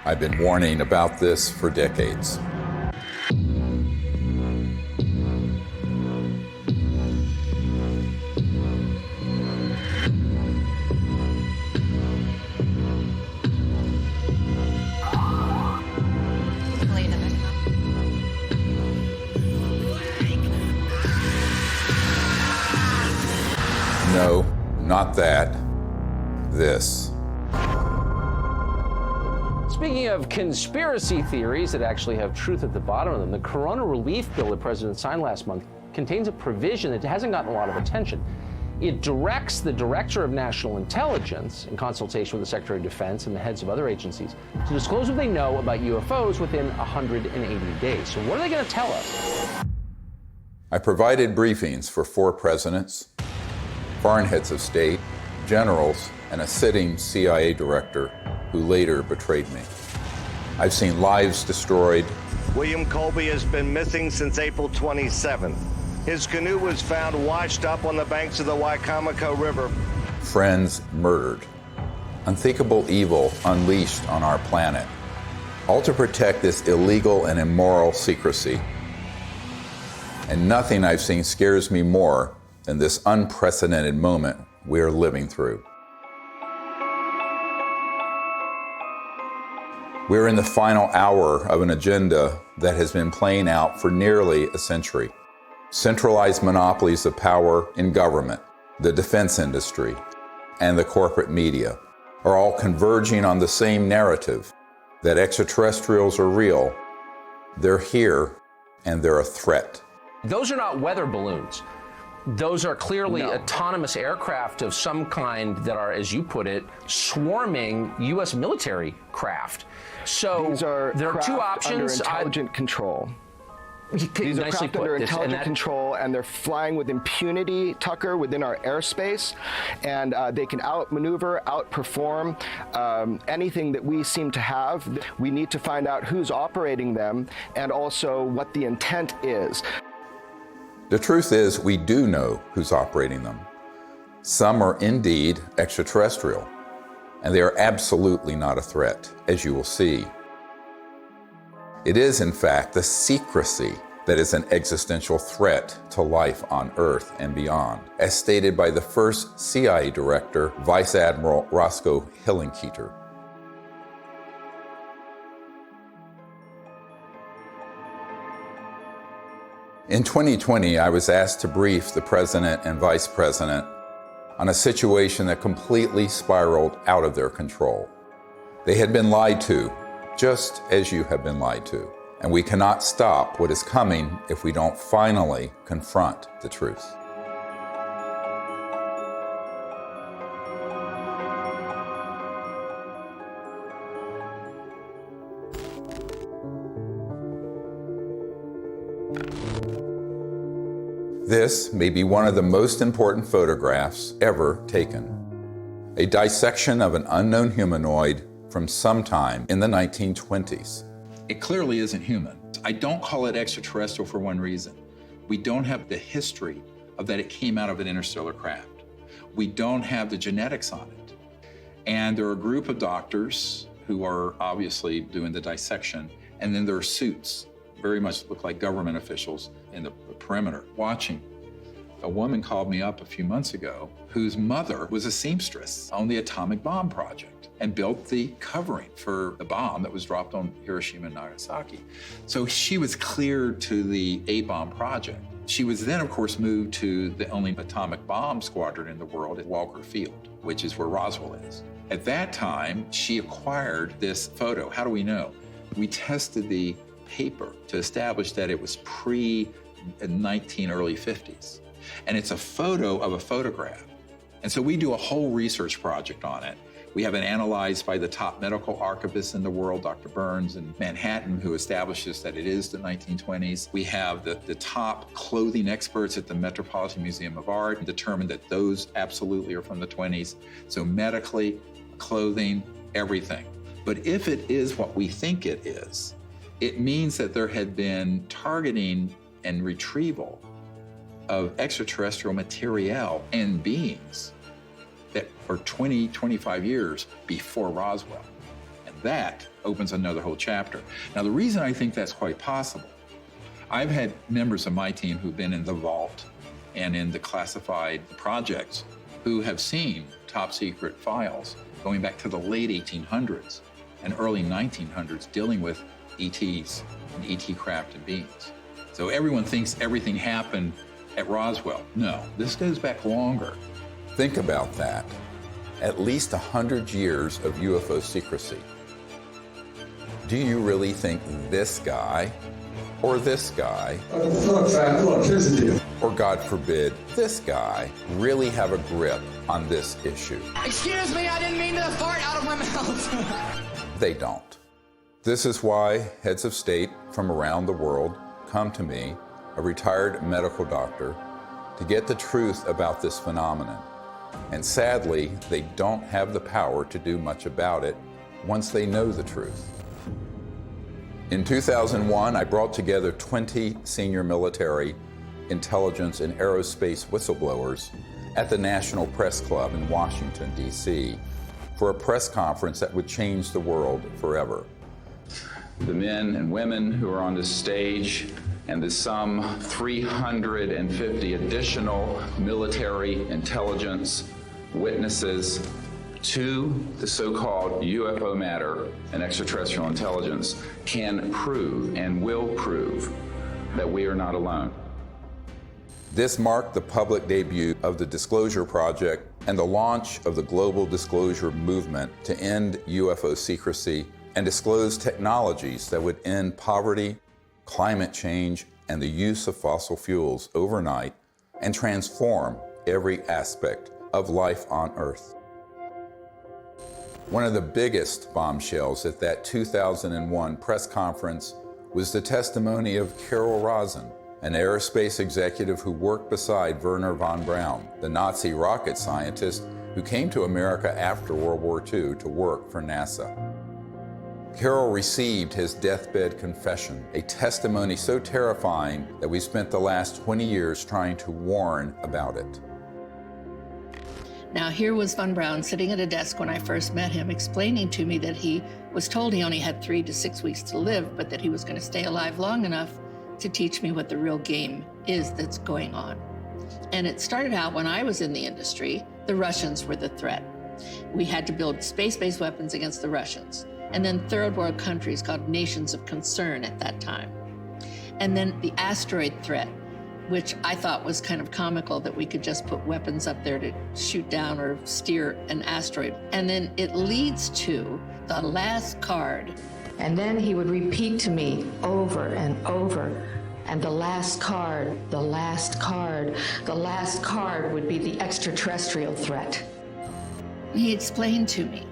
I've been warning about this for decades. No, not that. This. Speaking of conspiracy theories that actually have truth at the bottom of them, the Corona Relief Bill the President signed last month contains a provision that hasn't gotten a lot of attention. It directs the Director of National Intelligence, in consultation with the Secretary of Defense and the heads of other agencies, to disclose what they know about UFOs within 180 days. So what are they going to tell us? I provided briefings for 4 presidents, foreign heads of state, generals, and a sitting CIA director who later betrayed me. I've seen lives destroyed. William Colby has been missing since April 27th. His canoe was found washed up on the banks of the Wicomico River. Friends murdered. Unthinkable evil unleashed on our planet. All to protect this illegal and immoral secrecy. And nothing I've seen scares me more than this unprecedented moment we are living through. We're in the final hour of an agenda that has been playing out for nearly a century. Centralized monopolies of power in government, the defense industry, and the corporate media are all converging on the same narrative that extraterrestrials are real, they're here, and they're a threat. Those are not weather balloons. Those are clearly autonomous aircraft of some kind that are, as you put it, swarming U.S. military craft. So there are 2 options. Under intelligent control. These are craft under intelligent control, and they're flying with impunity, Tucker, within our airspace, and they can outmaneuver, outperform anything that we seem to have. We need to find out who's operating them and also what the intent is. The truth is, we do know who's operating them. Some are indeed extraterrestrial, and they are absolutely not a threat, as you will see. It is, in fact, the secrecy that is an existential threat to life on Earth and beyond, as stated by the first CIA director, Vice Admiral Roscoe Hillenkoetter. In 2020, I was asked to brief the President and Vice President on a situation that completely spiraled out of their control. They had been lied to, just as you have been lied to. And we cannot stop what is coming if we don't finally confront the truth. This may be one of the most important photographs ever taken. A dissection of an unknown humanoid from sometime in the 1920s. It clearly isn't human. I don't call it extraterrestrial for one reason. We don't have the history of that it came out of an interstellar craft. We don't have the genetics on it. And there are a group of doctors who are obviously doing the dissection, and then there are suits, very much look like government officials in the perimeter, watching. A woman called me up a few months ago whose mother was a seamstress on the atomic bomb project and built the covering for the bomb that was dropped on Hiroshima and Nagasaki. So she was cleared to the A-bomb project. She was then, of course, moved to the only atomic bomb squadron in the world at Walker Field, which is where Roswell is. At that time, she acquired this photo. How do we know? We tested the paper to establish that it was pre-19 early 50s. And it's a photo of a photograph. And so we do a whole research project on it. We have it analyzed by the top medical archivists in the world, Dr. Burns in Manhattan, who establishes that it is the 1920s. We have the top clothing experts at the Metropolitan Museum of Art determined that those absolutely are from the 20s. So medically, clothing, everything. But if it is what we think it is, it means that there had been targeting and retrieval of extraterrestrial material and beings that for 20, 25 years before Roswell. And that opens another whole chapter. Now, the reason I think that's quite possible, I've had members of my team who've been in the vault and in the classified projects who have seen top secret files going back to the late 1800s and early 1900s dealing with ETs and ET craft and beings. So everyone thinks everything happened at Roswell. No, this goes back longer. Think about that. At least 100 years of UFO secrecy. Do you really think this guy, or this guy, or God forbid, this guy, really have a grip on this issue? Excuse me, I didn't mean to fart out of my mouth. They don't. This is why heads of state from around the world come to me, a retired medical doctor, to get the truth about this phenomenon. And sadly, they don't have the power to do much about it once they know the truth. In 2001, I brought together 20 senior military, intelligence, and aerospace whistleblowers at the National Press Club in Washington, D.C., for a press conference that would change the world forever. The men and women who are on this stage and the some 350 additional military intelligence witnesses to the so-called UFO matter and extraterrestrial intelligence can prove and will prove that we are not alone. This marked the public debut of the Disclosure Project and the launch of the global disclosure movement to end UFO secrecy and disclose technologies that would end poverty, climate change, and the use of fossil fuels overnight and transform every aspect of life on Earth. One of the biggest bombshells at that 2001 press conference was the testimony of Carol Rosin, an aerospace executive who worked beside Wernher von Braun, the Nazi rocket scientist who came to America after World War II to work for NASA. Carol received his deathbed confession, a testimony so terrifying that we spent the last 20 years trying to warn about it. Now, here was von Braun sitting at a desk when I first met him, explaining to me that he was told he only had 3 to 6 weeks to live, but that he was going to stay alive long enough to teach me what the real game is that's going on. And it started out when I was in the industry, the Russians were the threat. We had to build space-based weapons against the Russians. And then third world countries called nations of concern at that time. And then the asteroid threat, which I thought was kind of comical that we could just put weapons up there to shoot down or steer an asteroid. And then it leads to the last card. And then he would repeat to me over and over, and the last card, the last card, the last card would be the extraterrestrial threat. He explained to me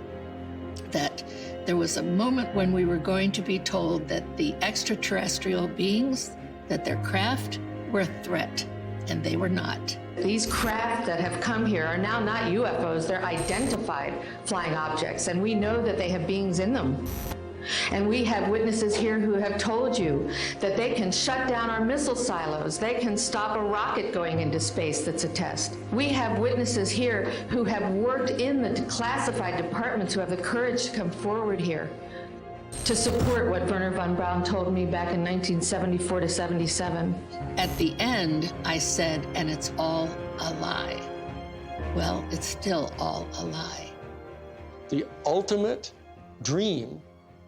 that there was a moment when we were going to be told that the extraterrestrial beings, that their craft were a threat, and they were not. These craft that have come here are now not UFOs, they're identified flying objects, and we know that they have beings in them. And we have witnesses here who have told you that they can shut down our missile silos. They can stop a rocket going into space that's a test. We have witnesses here who have worked in the classified departments who have the courage to come forward here to support what Wernher von Braun told me back in 1974 to 77. At the end, I said, and it's all a lie. Well, it's still all a lie. The ultimate dream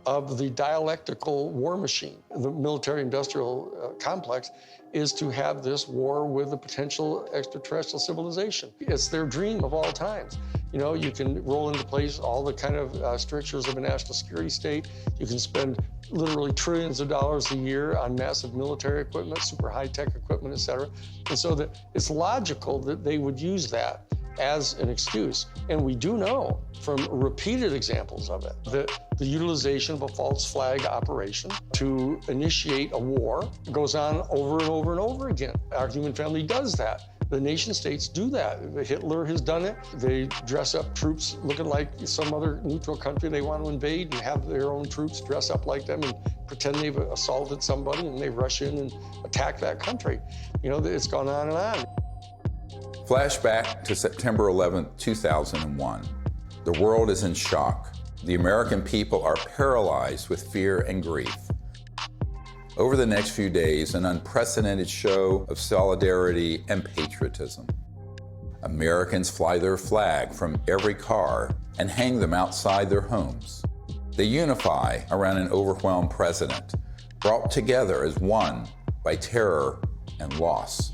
of the dialectical war machine, the military-industrial complex, is to have this war with a potential extraterrestrial civilization. It's their dream of all times. You know, you can roll into place all the kind of strictures of a national security state. You can spend literally trillions of dollars a year on massive military equipment, super high-tech equipment, et cetera. And so that it's logical that they would use that as an excuse. And we do know from repeated examples of it that the utilization of a false flag operation to initiate a war goes on over and over and over again. Our human family does that. The nation states do that. Hitler has done it. They dress up troops looking like some other neutral country they want to invade and have their own troops dress up like them and pretend they've assaulted somebody, and they rush in and attack that country. You know, it's gone on and on. Flashback to September 11, 2001. The world is in shock. The American people are paralyzed with fear and grief. Over the next few days, an unprecedented show of solidarity and patriotism. Americans fly their flag from every car and hang them outside their homes. They unify around an overwhelmed president, brought together as one by terror and loss.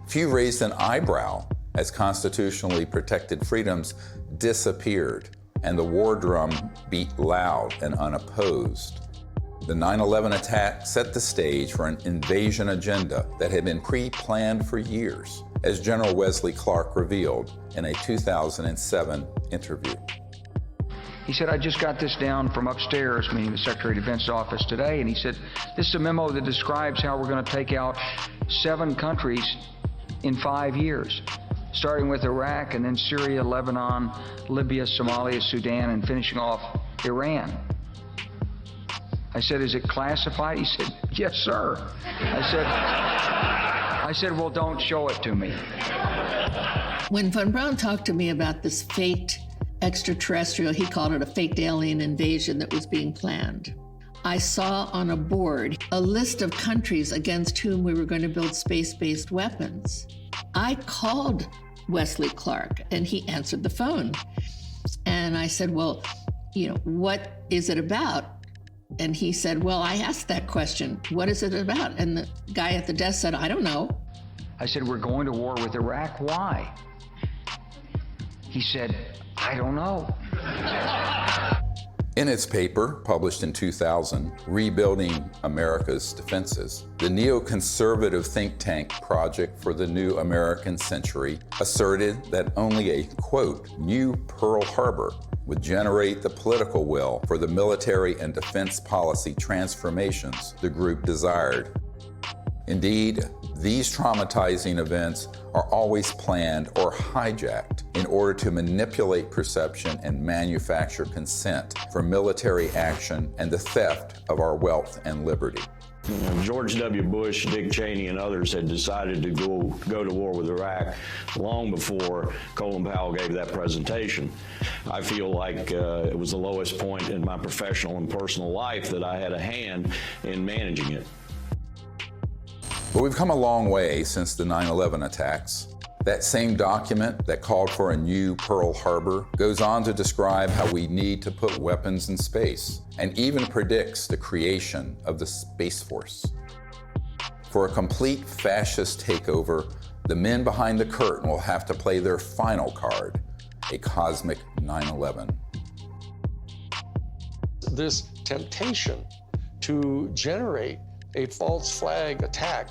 Few raised an eyebrow as constitutionally protected freedoms disappeared and the war drum beat loud and unopposed. The 9/11 attack set the stage for an invasion agenda that had been pre-planned for years, as General Wesley Clark revealed in a 2007 interview. He said, I just got this down from upstairs, meaning the Secretary of Defense's office today, and he said, this is a memo that describes how we're going to take out 7 countries in 5 years, starting with Iraq and then Syria, Lebanon, Libya, Somalia, Sudan, and finishing off Iran. I said, is it classified? He said, yes, sir. I said, well, don't show it to me. When Von Braun talked to me about this faked extraterrestrial, he called it a faked alien invasion that was being planned, I saw on a board a list of countries against whom we were going to build space-based weapons. I called Wesley Clark and he answered the phone. And I said, well, what is it about? And he said, well, I asked that question. What is it about? And the guy at the desk said, I don't know. I said, we're going to war with Iraq. Why? He said, I don't know. In its paper, published in 2000, Rebuilding America's Defenses, the neoconservative think tank Project for the New American Century asserted that only a, quote, new Pearl Harbor would generate the political will for the military and defense policy transformations the group desired. Indeed, these traumatizing events are always planned or hijacked in order to manipulate perception and manufacture consent for military action and the theft of our wealth and liberty. George W. Bush, Dick Cheney, and others had decided to go to war with Iraq long before Colin Powell gave that presentation. I feel like it was the lowest point in my professional and personal life that I had a hand in managing it. But we've come a long way since the 9/11 attacks. That same document that called for a new Pearl Harbor goes on to describe how we need to put weapons in space, and even predicts the creation of the Space Force. For a complete fascist takeover, the men behind the curtain will have to play their final card, a cosmic 9/11. This temptation to generate a false flag attack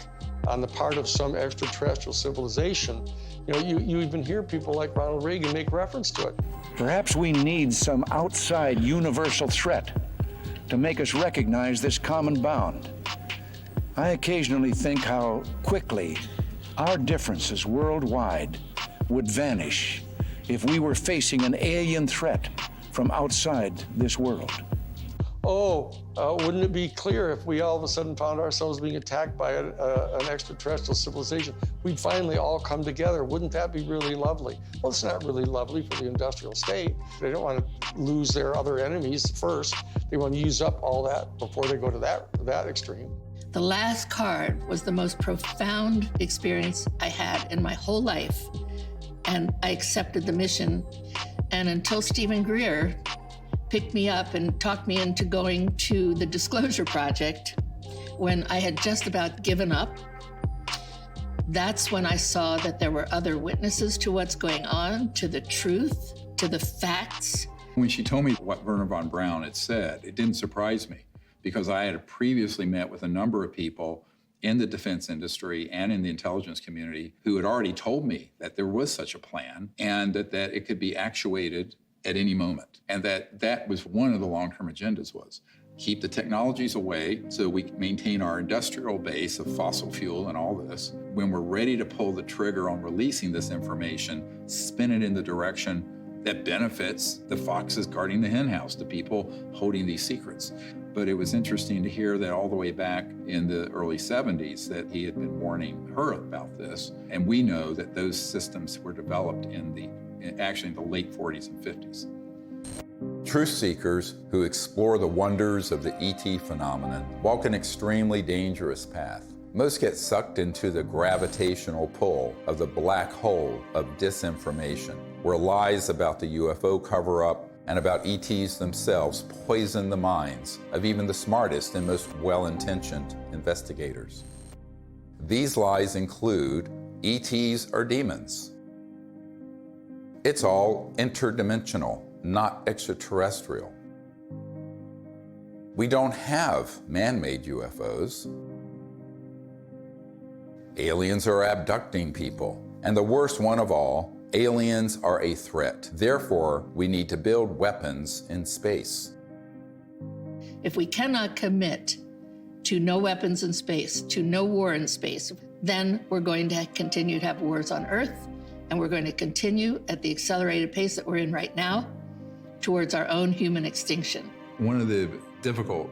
on the part of some extraterrestrial civilization, you even hear people like Ronald Reagan make reference to it. Perhaps we need some outside universal threat to make us recognize this common bound. I occasionally think how quickly our differences worldwide would vanish if we were facing an alien threat from outside this world. Wouldn't it be clear if we all of a sudden found ourselves being attacked by an extraterrestrial civilization? We'd finally all come together. Wouldn't that be really lovely? Well, it's not really lovely for the industrial state. They don't want to lose their other enemies first. They want to use up all that before they go to that extreme. The last card was the most profound experience I had in my whole life. And I accepted the mission. And until Stephen Greer picked me up and talked me into going to the Disclosure Project, when I had just about given up, that's when I saw that there were other witnesses to what's going on, to the truth, to the facts. When she told me what Wernher von Braun had said, it didn't surprise me, because I had previously met with a number of people in the defense industry and in the intelligence community who had already told me that there was such a plan and that it could be actuated at any moment. And that was one of the long-term agendas, was keep the technologies away so we can maintain our industrial base of fossil fuel and all this. When we're ready to pull the trigger on releasing this information, spin it in the direction that benefits the foxes guarding the hen house, the people holding these secrets. But it was interesting to hear that all the way back in the early 70s that he had been warning her about this. And we know that those systems were developed in the late 40s and 50s. Truth seekers who explore the wonders of the ET phenomenon walk an extremely dangerous path. Most get sucked into the gravitational pull of the black hole of disinformation, where lies about the UFO cover-up and about ETs themselves poison the minds of even the smartest and most well-intentioned investigators. These lies include ETs are demons. It's all interdimensional, not extraterrestrial. We don't have man-made UFOs. Aliens are abducting people. And the worst one of all, aliens are a threat. Therefore, we need to build weapons in space. If we cannot commit to no weapons in space, to no war in space, then we're going to continue to have wars on Earth, and we're going to continue at the accelerated pace that we're in right now towards our own human extinction. One of the difficult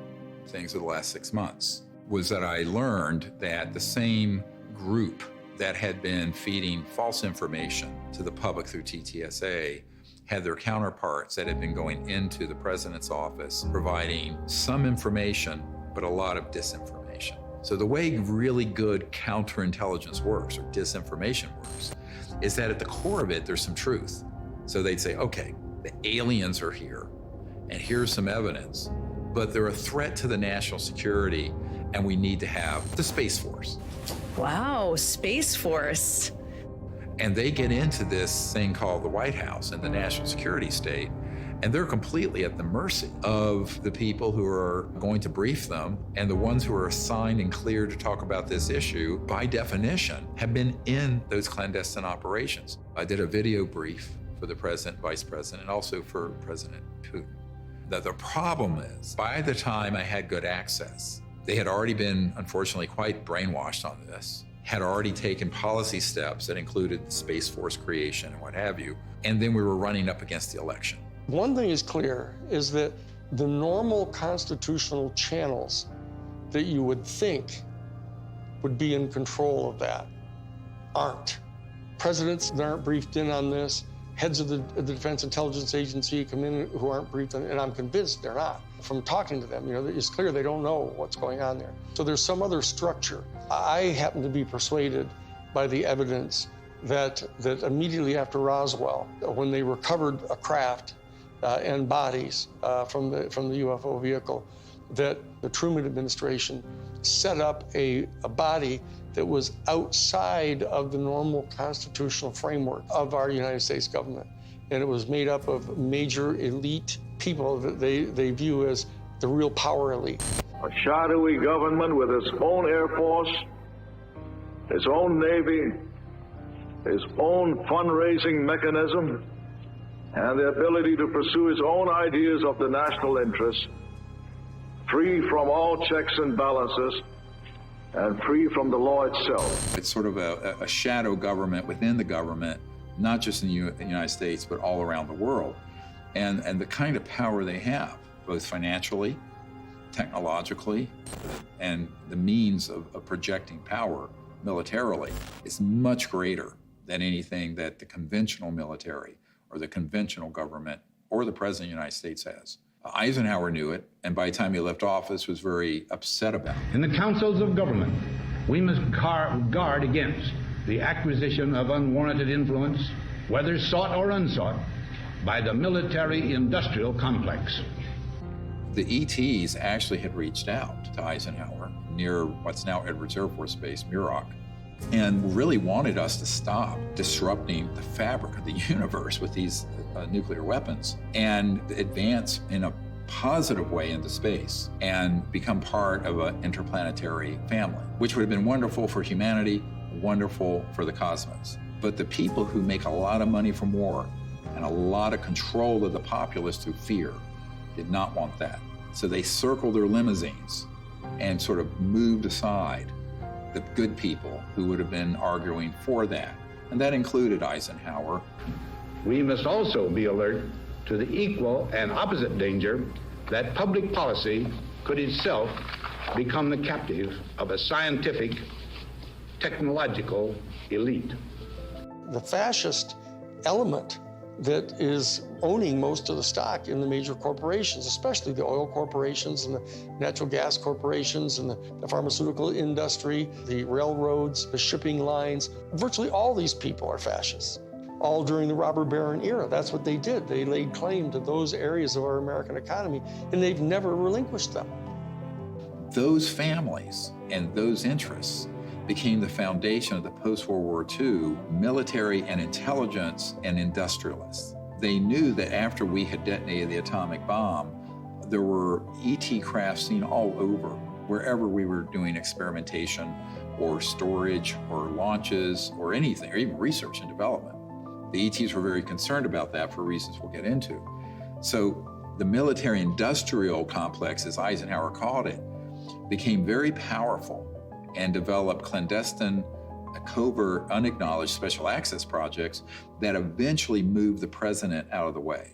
things of the last 6 months was that I learned that the same group that had been feeding false information to the public through TTSA had their counterparts that had been going into the president's office providing some information, but a lot of disinformation. So the way really good counterintelligence works, or disinformation works, is that at the core of it, there's some truth. So they'd say, okay, the aliens are here, and here's some evidence, but they're a threat to the national security, and we need to have the Space Force. Wow, Space Force. And they get into this thing called the White House and the national security state, and they're completely at the mercy of the people who are going to brief them, and the ones who are assigned and cleared to talk about this issue, by definition, have been in those clandestine operations. I did a video brief for the president, vice president, and also for President Putin. That the problem is, by the time I had good access, they had already been, unfortunately, quite brainwashed on this, had already taken policy steps that included the Space Force creation and what have you, and then we were running up against the election. One thing is clear, is that the normal constitutional channels that you would think would be in control of that aren't. Presidents aren't briefed in on this. Heads of the Defense Intelligence Agency come in who aren't briefed, and I'm convinced they're not. From talking to them, it's clear they don't know what's going on there. So there's some other structure. I happen to be persuaded by the evidence that immediately after Roswell, when they recovered a craft and bodies from the UFO vehicle, that the Truman administration set up a body that was outside of the normal constitutional framework of our United States government. And it was made up of major elite people that they view as the real power elite. A shadowy government with its own Air Force, its own Navy, its own fundraising mechanism, and the ability to pursue its own ideas of the national interest, free from all checks and balances, and free from the law itself. It's sort of a shadow government within the government, not just in the United States, but all around the world. And the kind of power they have, both financially, technologically, and the means of projecting power militarily, is much greater than anything that the conventional military or the conventional government or the President of the United States has. Eisenhower knew it, and by the time he left office was very upset about it. In the councils of government, we must guard against the acquisition of unwarranted influence, whether sought or unsought, by the military-industrial complex. The ETs actually had reached out to Eisenhower near what's now Edwards Air Force Base, Muroc, and really wanted us to stop disrupting the fabric of the universe with these nuclear weapons and advance in a positive way into space and become part of an interplanetary family, which would have been wonderful for humanity, wonderful for the cosmos. But the people who make a lot of money from war and a lot of control of the populace through fear did not want that. So they circled their limousines and sort of moved aside the good people who would have been arguing for that. And that included Eisenhower. We must also be alert to the equal and opposite danger that public policy could itself become the captive of a scientific, technological elite. The fascist element that is owning most of the stock in the major corporations, especially the oil corporations and the natural gas corporations and the pharmaceutical industry, the railroads, the shipping lines. Virtually all these people are fascists, all during the robber baron era. That's what they did. They laid claim to those areas of our American economy, and they've never relinquished them. Those families and those interests became the foundation of the post-World War II military and intelligence and industrialists. They knew that after we had detonated the atomic bomb, there were ET craft seen all over, wherever we were doing experimentation or storage or launches or anything, or even research and development. The ETs were very concerned about that for reasons we'll get into. So the military-industrial complex, as Eisenhower called it, became very powerful and developed clandestine, covert, unacknowledged special access projects that eventually moved the president out of the way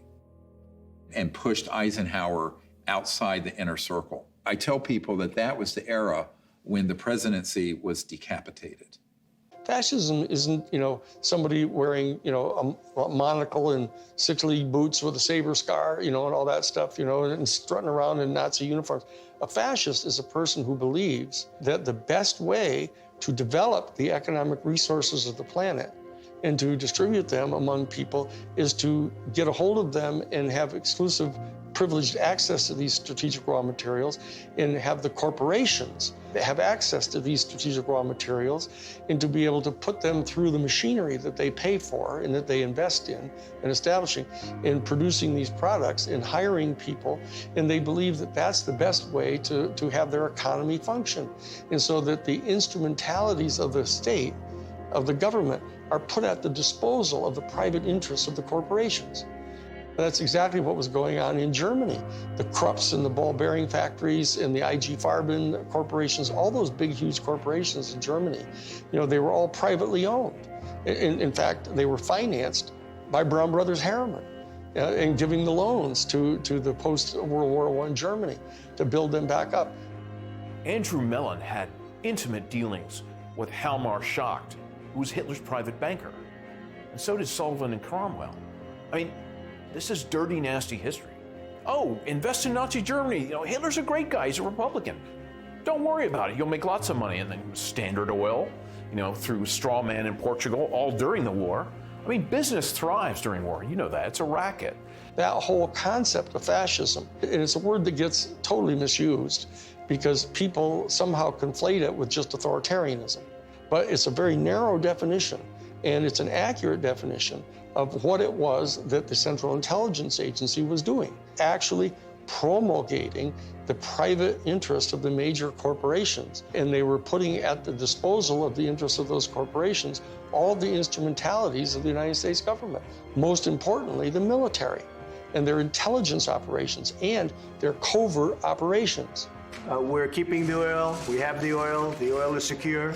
and pushed Eisenhower outside the inner circle. I tell people that that was the era when the presidency was decapitated. Fascism isn't, somebody wearing, a monocle and six-league boots with a saber scar, and all that stuff, and strutting around in Nazi uniforms. A fascist is a person who believes that the best way to develop the economic resources of the planet and to distribute them among people is to get a hold of them and have exclusive privileged access to these strategic raw materials, and have the corporations that have access to these strategic raw materials, and to be able to put them through the machinery that they pay for and that they invest in and establishing and producing these products and hiring people. And they believe that that's the best way to have their economy function. And so that the instrumentalities of the state, of the government, are put at the disposal of the private interests of the corporations. That's exactly what was going on in Germany. The Krupps and the ball bearing factories and the IG Farben corporations, all those big, huge corporations in Germany, they were all privately owned. In fact, they were financed by Brown Brothers Harriman and giving the loans to the post-World War I Germany to build them back up. Andrew Mellon had intimate dealings with Hjalmar Schacht, who was Hitler's private banker. And so did Sullivan and Cromwell. I mean, this is dirty, nasty history. Oh, invest in Nazi Germany. Hitler's a great guy. He's a Republican. Don't worry about it. You'll make lots of money. And then Standard Oil, through straw man in Portugal, all during the war. I mean, business thrives during war. You know that. It's a racket. That whole concept of fascism, and it's a word that gets totally misused because people somehow conflate it with just authoritarianism. But it's a very narrow definition, and it's an accurate definition of what it was that the Central Intelligence Agency was doing, actually promulgating the private interest of the major corporations. And they were putting at the disposal of the interests of those corporations all the instrumentalities of the United States government, most importantly, the military and their intelligence operations and their covert operations. We're keeping the oil. We have the oil. The oil is secure.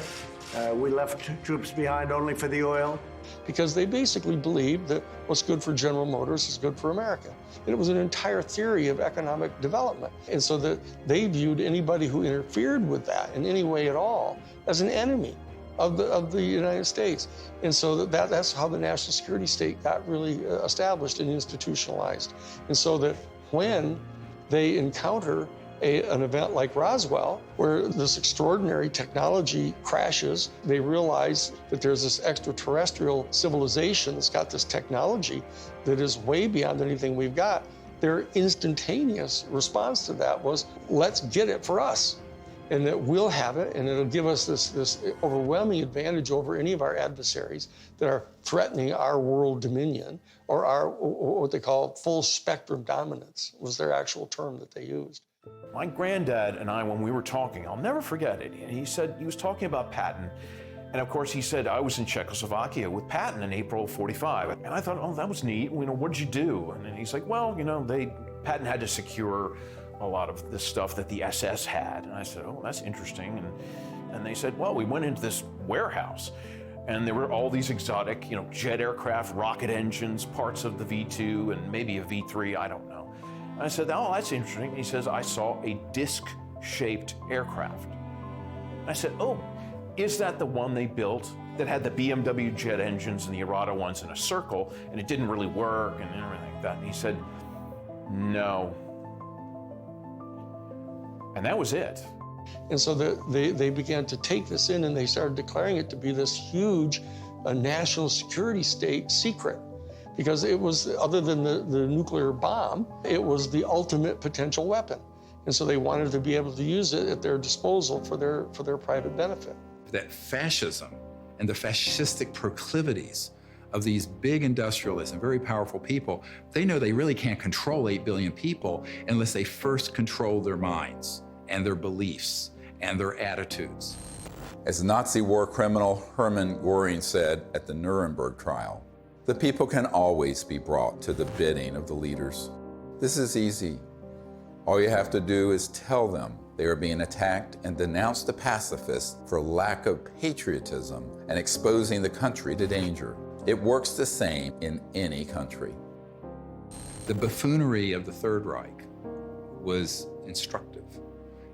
We left troops behind only for the oil. Because they basically believed that what's good for General Motors is good for America. And it was an entire theory of economic development. And so that they viewed anybody who interfered with that in any way at all as an enemy of the United States. And so that's how the national security state got really established and institutionalized. And so that when they encounter an event like Roswell, where this extraordinary technology crashes, they realize that there's this extraterrestrial civilization that's got this technology that is way beyond anything we've got. Their instantaneous response to that was, let's get it for us. And that we'll have it, and it'll give us this overwhelming advantage over any of our adversaries that are threatening our world dominion, or our, what they call full spectrum dominance, was their actual term that they used. My granddad and I, when we were talking, I'll never forget it. And he said, he was talking about Patton. And of course, he said, I was in Czechoslovakia with Patton in April of '45. And I thought, oh, that was neat. What did you do? And then he's like, well, Patton had to secure a lot of the stuff that the SS had. And I said, oh, that's interesting. And they said, well, we went into this warehouse and there were all these exotic, jet aircraft, rocket engines, parts of the V2 and maybe a V3, I don't know. And I said, oh, that's interesting. And he says, I saw a disc-shaped aircraft. And I said, oh, is that the one they built that had the BMW jet engines and the Arada ones in a circle, and it didn't really work and everything like that? And he said, no. And that was it. And so they began to take this in, and they started declaring it to be this huge national security state secret, because it was, other than the nuclear bomb, it was the ultimate potential weapon. And so they wanted to be able to use it at their disposal for their private benefit. That fascism and the fascistic proclivities of these big industrialists and very powerful people, they know they really can't control 8 billion people unless they first control their minds and their beliefs and their attitudes. As Nazi war criminal Hermann Göring said at the Nuremberg trial, the people can always be brought to the bidding of the leaders. This is easy. All you have to do is tell them they are being attacked and denounce the pacifists for lack of patriotism and exposing the country to danger. It works the same in any country. The buffoonery of the Third Reich was instructive,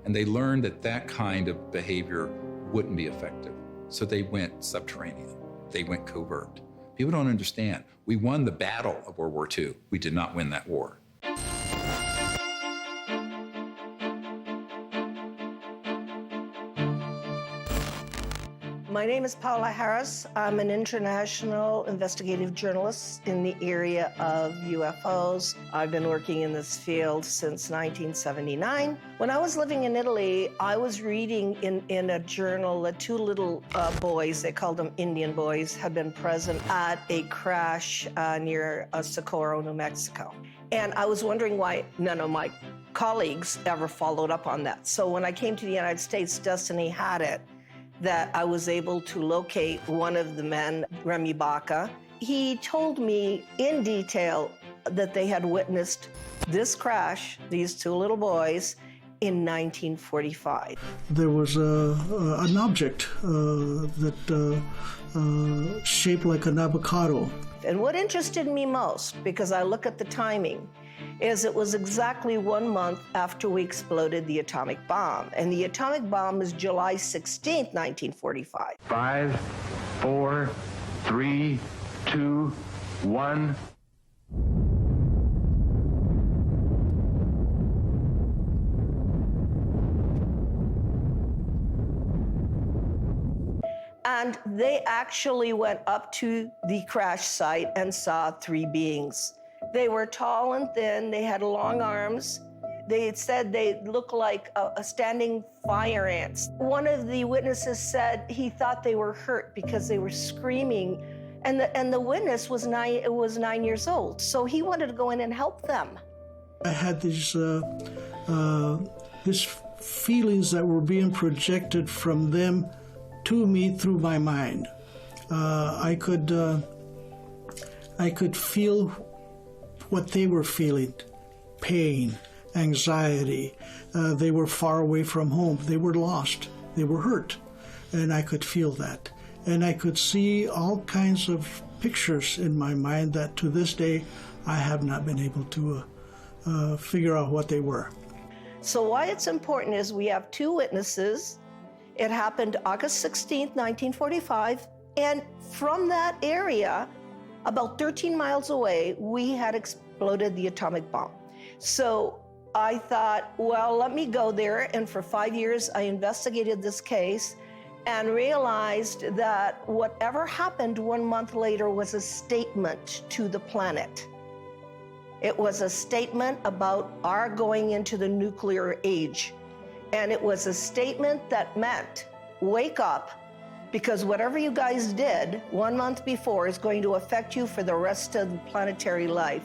and they learned that that kind of behavior wouldn't be effective. So they went subterranean. They went covert. People don't understand. We won the battle of World War II. We did not win that war. My name is Paula Harris. I'm an international investigative journalist in the area of UFOs. I've been working in this field since 1979. When I was living in Italy, I was reading in a journal that two little boys, they called them Indian boys, had been present at a crash near Socorro, New Mexico. And I was wondering why none of my colleagues ever followed up on that. So when I came to the United States, Destiny had it, that I was able to locate one of the men, Remy Baca. He told me in detail that they had witnessed this crash, these two little boys, in 1945. There was an object that shaped like an avocado. And what interested me most, because I look at the timing, is it was exactly 1 month after we exploded the atomic bomb. And the atomic bomb is July 16th, 1945. 5, 4, 3, 2, 1. And they actually went up to the crash site and saw 3 beings. They were tall and thin, they had long arms. They had said they looked like a standing fire ants. One of the witnesses said he thought they were hurt because they were screaming, and the witness was 9 years old, so he wanted to go in and help them. I had these feelings that were being projected from them to me through my mind. I could feel what they were feeling, pain, anxiety. They were far away from home. They were lost. They were hurt. And I could feel that. And I could see all kinds of pictures in my mind that to this day I have not been able to figure out what they were. So why it's important is we have 2 witnesses. It happened August 16th, 1945. And from that area, about 13 miles away, we had exploded the atomic bomb. So I thought, well, let me go there. And for 5 years, I investigated this case and realized that whatever happened 1 month later was a statement to the planet. It was a statement about our going into the nuclear age. And it was a statement that meant, wake up, because whatever you guys did 1 month before is going to affect you for the rest of the planetary life.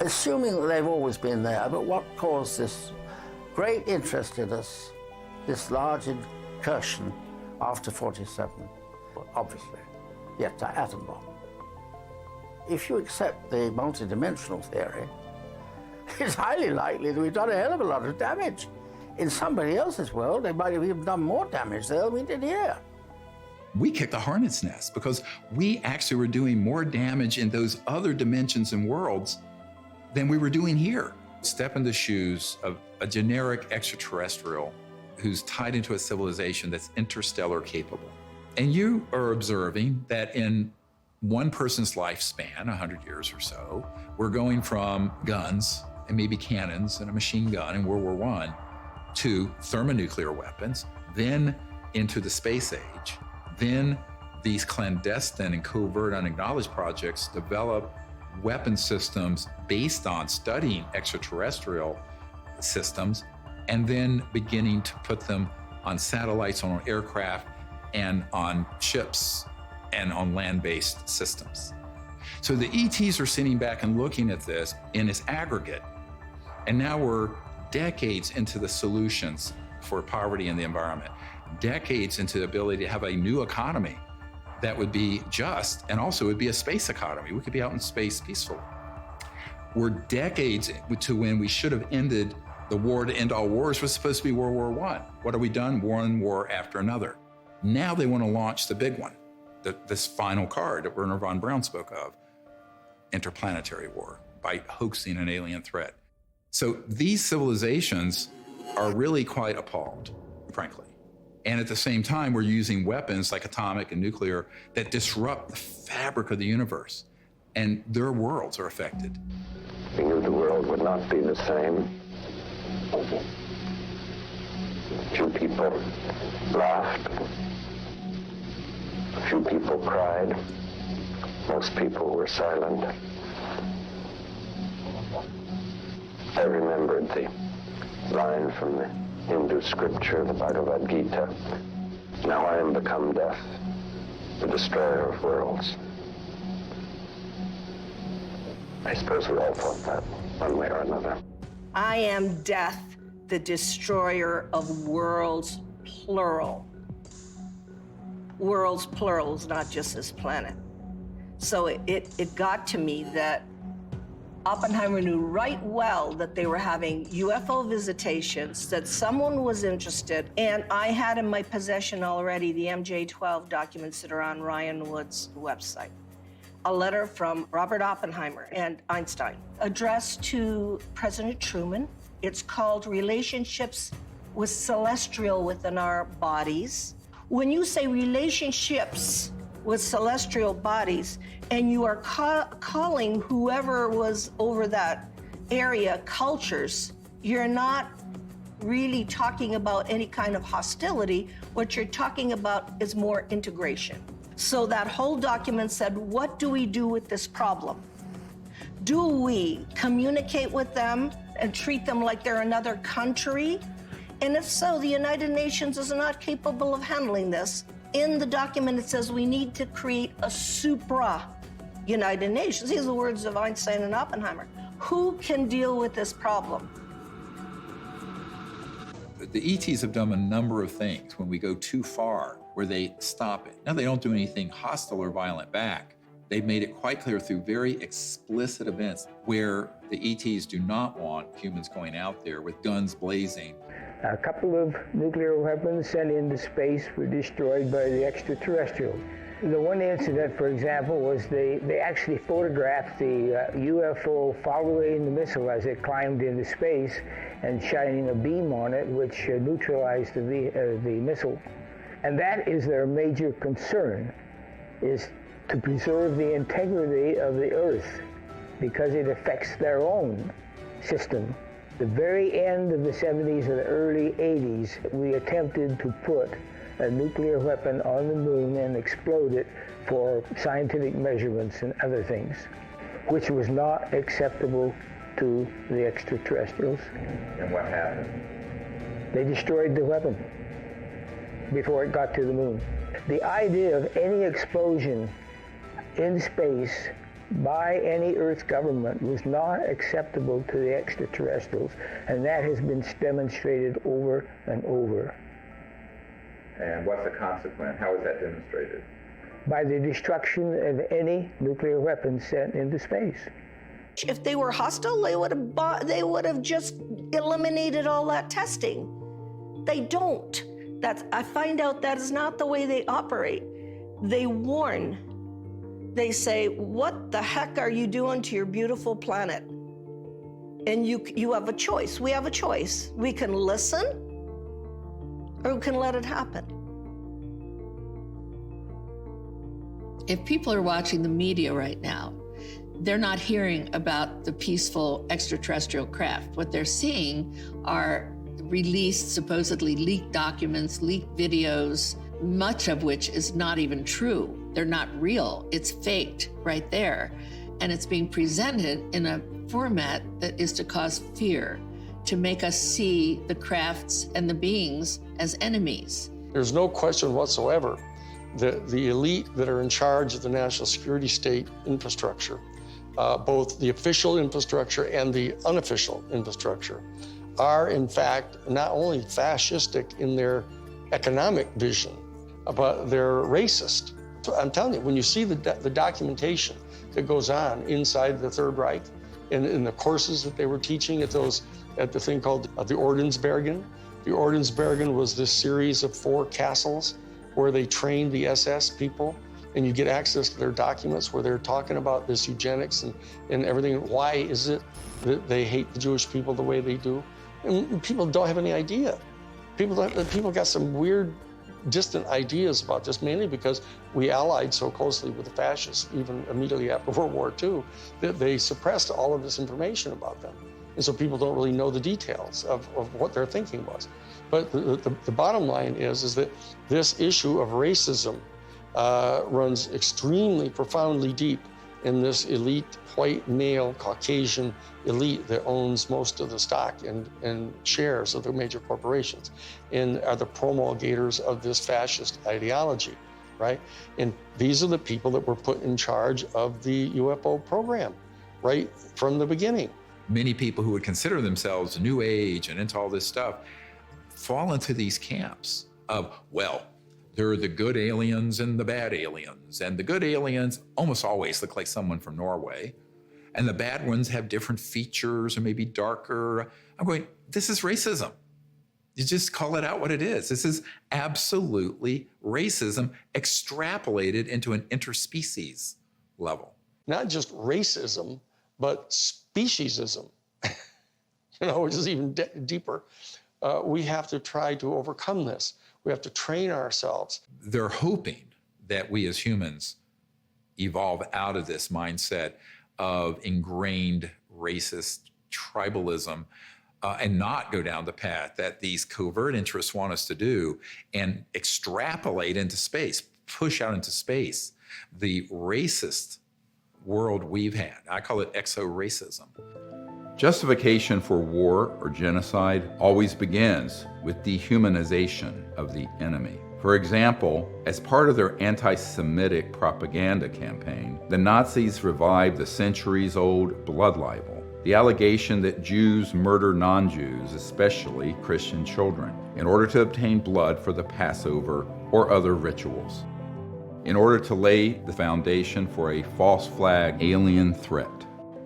Assuming that they've always been there, but what caused this great interest in us, this large incursion after 47? Obviously, the atom bomb. If you accept the multidimensional theory, it's highly likely that we've done a hell of a lot of damage. In somebody else's world, they might have even done more damage there than we did here. We kicked the hornet's nest because we actually were doing more damage in those other dimensions and worlds than we were doing here. Step in the shoes of a generic extraterrestrial who's tied into a civilization that's interstellar capable. And you are observing that in one person's lifespan, 100 years or so, we're going from guns and maybe cannons and a machine gun in World War I to thermonuclear weapons, then into the space age. Then these clandestine and covert unacknowledged projects develop weapon systems based on studying extraterrestrial systems and then beginning to put them on satellites, on aircraft, and on ships and on land-based systems. So the ETs are sitting back and looking at this in its aggregate. And now we're decades into the solutions for poverty in the environment, decades into the ability to have a new economy that would be just, and also would be a space economy. We could be out in space peacefully. We're decades to when we should have ended the war to end all wars was supposed to be World War I. What have we done? One war after another. Now they want to launch the big one, this final card that Wernher von Braun spoke of, interplanetary war, by hoaxing an alien threat. So these civilizations are really quite appalled, frankly. And at the same time, we're using weapons like atomic and nuclear that disrupt the fabric of the universe, and their worlds are affected. We knew the world would not be the same. Few people laughed. A few people cried. Most people were silent. I remembered the line from the Hindu scripture, the Bhagavad Gita. Now I am become death, the destroyer of worlds. I suppose we all thought that one way or another. I am death, the destroyer of worlds, plural. Worlds, plurals, not just this planet. So it got to me that Oppenheimer knew right well that they were having UFO visitations, that someone was interested, and I had in my possession already the MJ-12 documents that are on Ryan Wood's website. A letter from Robert Oppenheimer and Einstein addressed to President Truman. It's called Relationships with Celestial Within Our Bodies. When you say relationships with celestial bodies, and you are calling whoever was over that area cultures, you're not really talking about any kind of hostility. What you're talking about is more integration. So that whole document said, what do we do with this problem? Do we communicate with them and treat them like they're another country? And if so, the United Nations is not capable of handling this. In the document, it says we need to create a supra-United Nations. These are the words of Einstein and Oppenheimer. Who can deal with this problem? The ETs have done a number of things when we go too far, where they stop it. Now, they don't do anything hostile or violent back. They've made it quite clear through very explicit events where the ETs do not want humans going out there with guns blazing. A couple of nuclear weapons sent into space were destroyed by the extraterrestrials. The one incident, for example, was they actually photographed the UFO following the missile as it climbed into space and shining a beam on it, which neutralized the missile. And that is their major concern, is to preserve the integrity of the Earth, because it affects their own system. The very end of the 70s and the early 80s, we attempted to put a nuclear weapon on the moon and explode it for scientific measurements and other things, which was not acceptable to the extraterrestrials. And what happened? They destroyed the weapon before it got to the moon. The idea of any explosion in space by any Earth government was not acceptable to the extraterrestrials, and that has been demonstrated over and over. And what's the consequence? How is that demonstrated? By the destruction of any nuclear weapons sent into space. If they were hostile, they would have just eliminated all that testing. They don't. I find out that is not the way they operate. They warn. They say, what the heck are you doing to your beautiful planet? And you have a choice. We have a choice. We can listen, or we can let it happen. If people are watching the media right now, they're not hearing about the peaceful extraterrestrial craft. What they're seeing are released, supposedly leaked documents, leaked videos, much of which is not even true. They're not real. It's faked right there. And it's being presented in a format that is to cause fear, to make us see the crafts and the beings as enemies. There's no question whatsoever that the elite that are in charge of the national security state infrastructure, both the official infrastructure and the unofficial infrastructure, are in fact not only fascistic in their economic vision, but they're racist. So I'm telling you, when you see the documentation that goes on inside the Third Reich, in the courses that they were teaching at the thing called the Ordensbergen. The Ordensbergen was this series of 4 castles where they trained the SS people, and you get access to their documents where they're talking about this eugenics and everything. Why is it that they hate the Jewish people the way they do? And people don't have any idea. People got some weird, distant ideas about this, mainly because we allied so closely with the fascists, even immediately after World War II, that they suppressed all of this information about them. And so people don't really know the details of what their thinking was. But the bottom line is that this issue of racism runs extremely profoundly deep in this elite, white, male, Caucasian elite that owns most of the stock and shares of the major corporations and are the promulgators of this fascist ideology, right? And these are the people that were put in charge of the UFO program right from the beginning. Many people who would consider themselves New Age and into all this stuff fall into these camps of, well, there are the good aliens and the bad aliens. And the good aliens almost always look like someone from Norway. And the bad ones have different features or maybe darker. I'm going, this is racism. You just call it out what it is. This is absolutely racism extrapolated into an interspecies level. Not just racism, but speciesism, which is even deeper. We have to try to overcome this. We have to train ourselves. They're hoping that we as humans evolve out of this mindset of ingrained racist tribalism and not go down the path that these covert interests want us to do and extrapolate into space, push out into space the racist world we've had. I call it exo-racism. Justification for war or genocide always begins with dehumanization of the enemy. For example, as part of their anti-Semitic propaganda campaign, the Nazis revived the centuries-old blood libel, the allegation that Jews murder non-Jews, especially Christian children, in order to obtain blood for the Passover or other rituals, in order to lay the foundation for a false flag alien threat.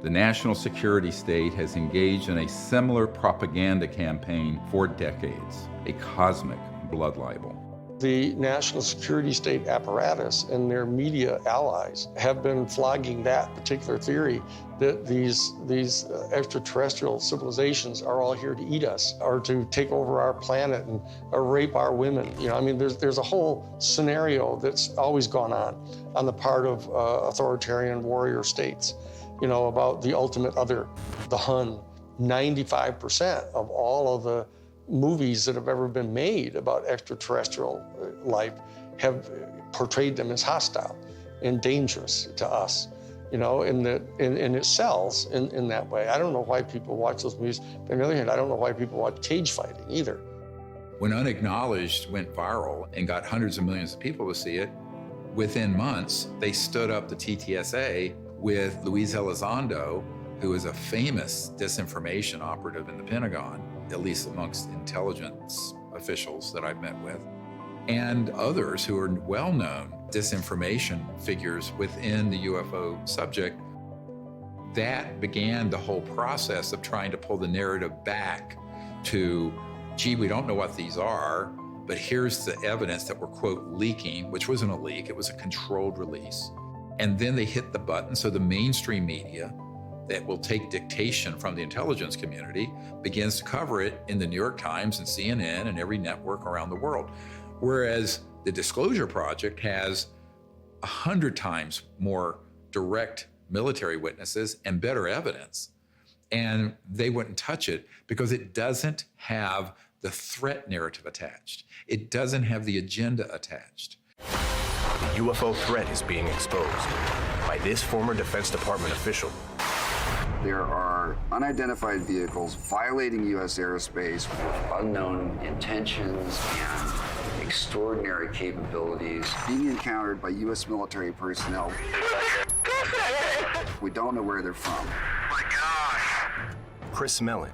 The national security state has engaged in a similar propaganda campaign for decades, a cosmic blood libel. The national security state apparatus and their media allies have been flogging that particular theory that these extraterrestrial civilizations are all here to eat us or to take over our planet and rape our women. There's a whole scenario that's always gone on the part of authoritarian warrior states, about the ultimate other, the Hun. 95% of all of the movies that have ever been made about extraterrestrial life have portrayed them as hostile and dangerous to us, and it sells in that way. I don't know why people watch those movies. But on the other hand, I don't know why people watch cage fighting either. When Unacknowledged went viral and got hundreds of millions of people to see it, within months, they stood up the TTSA with Luis Elizondo, who is a famous disinformation operative in the Pentagon, at least amongst intelligence officials that I've met with, and others who are well-known disinformation figures within the UFO subject. That began the whole process of trying to pull the narrative back to, gee, we don't know what these are, but here's the evidence that we're, quote, leaking, which wasn't a leak, it was a controlled release. And then they hit the button, so the mainstream media that will take dictation from the intelligence community begins to cover it in the New York Times and CNN and every network around the world. Whereas the Disclosure Project has 100 times more direct military witnesses and better evidence. And they wouldn't touch it because it doesn't have the threat narrative attached. It doesn't have the agenda attached. The UFO threat is being exposed by this former Defense Department official. There are unidentified vehicles violating U.S. airspace with unknown intentions and extraordinary capabilities being encountered by U.S. military personnel. We don't know where they're from. Chris Mellon,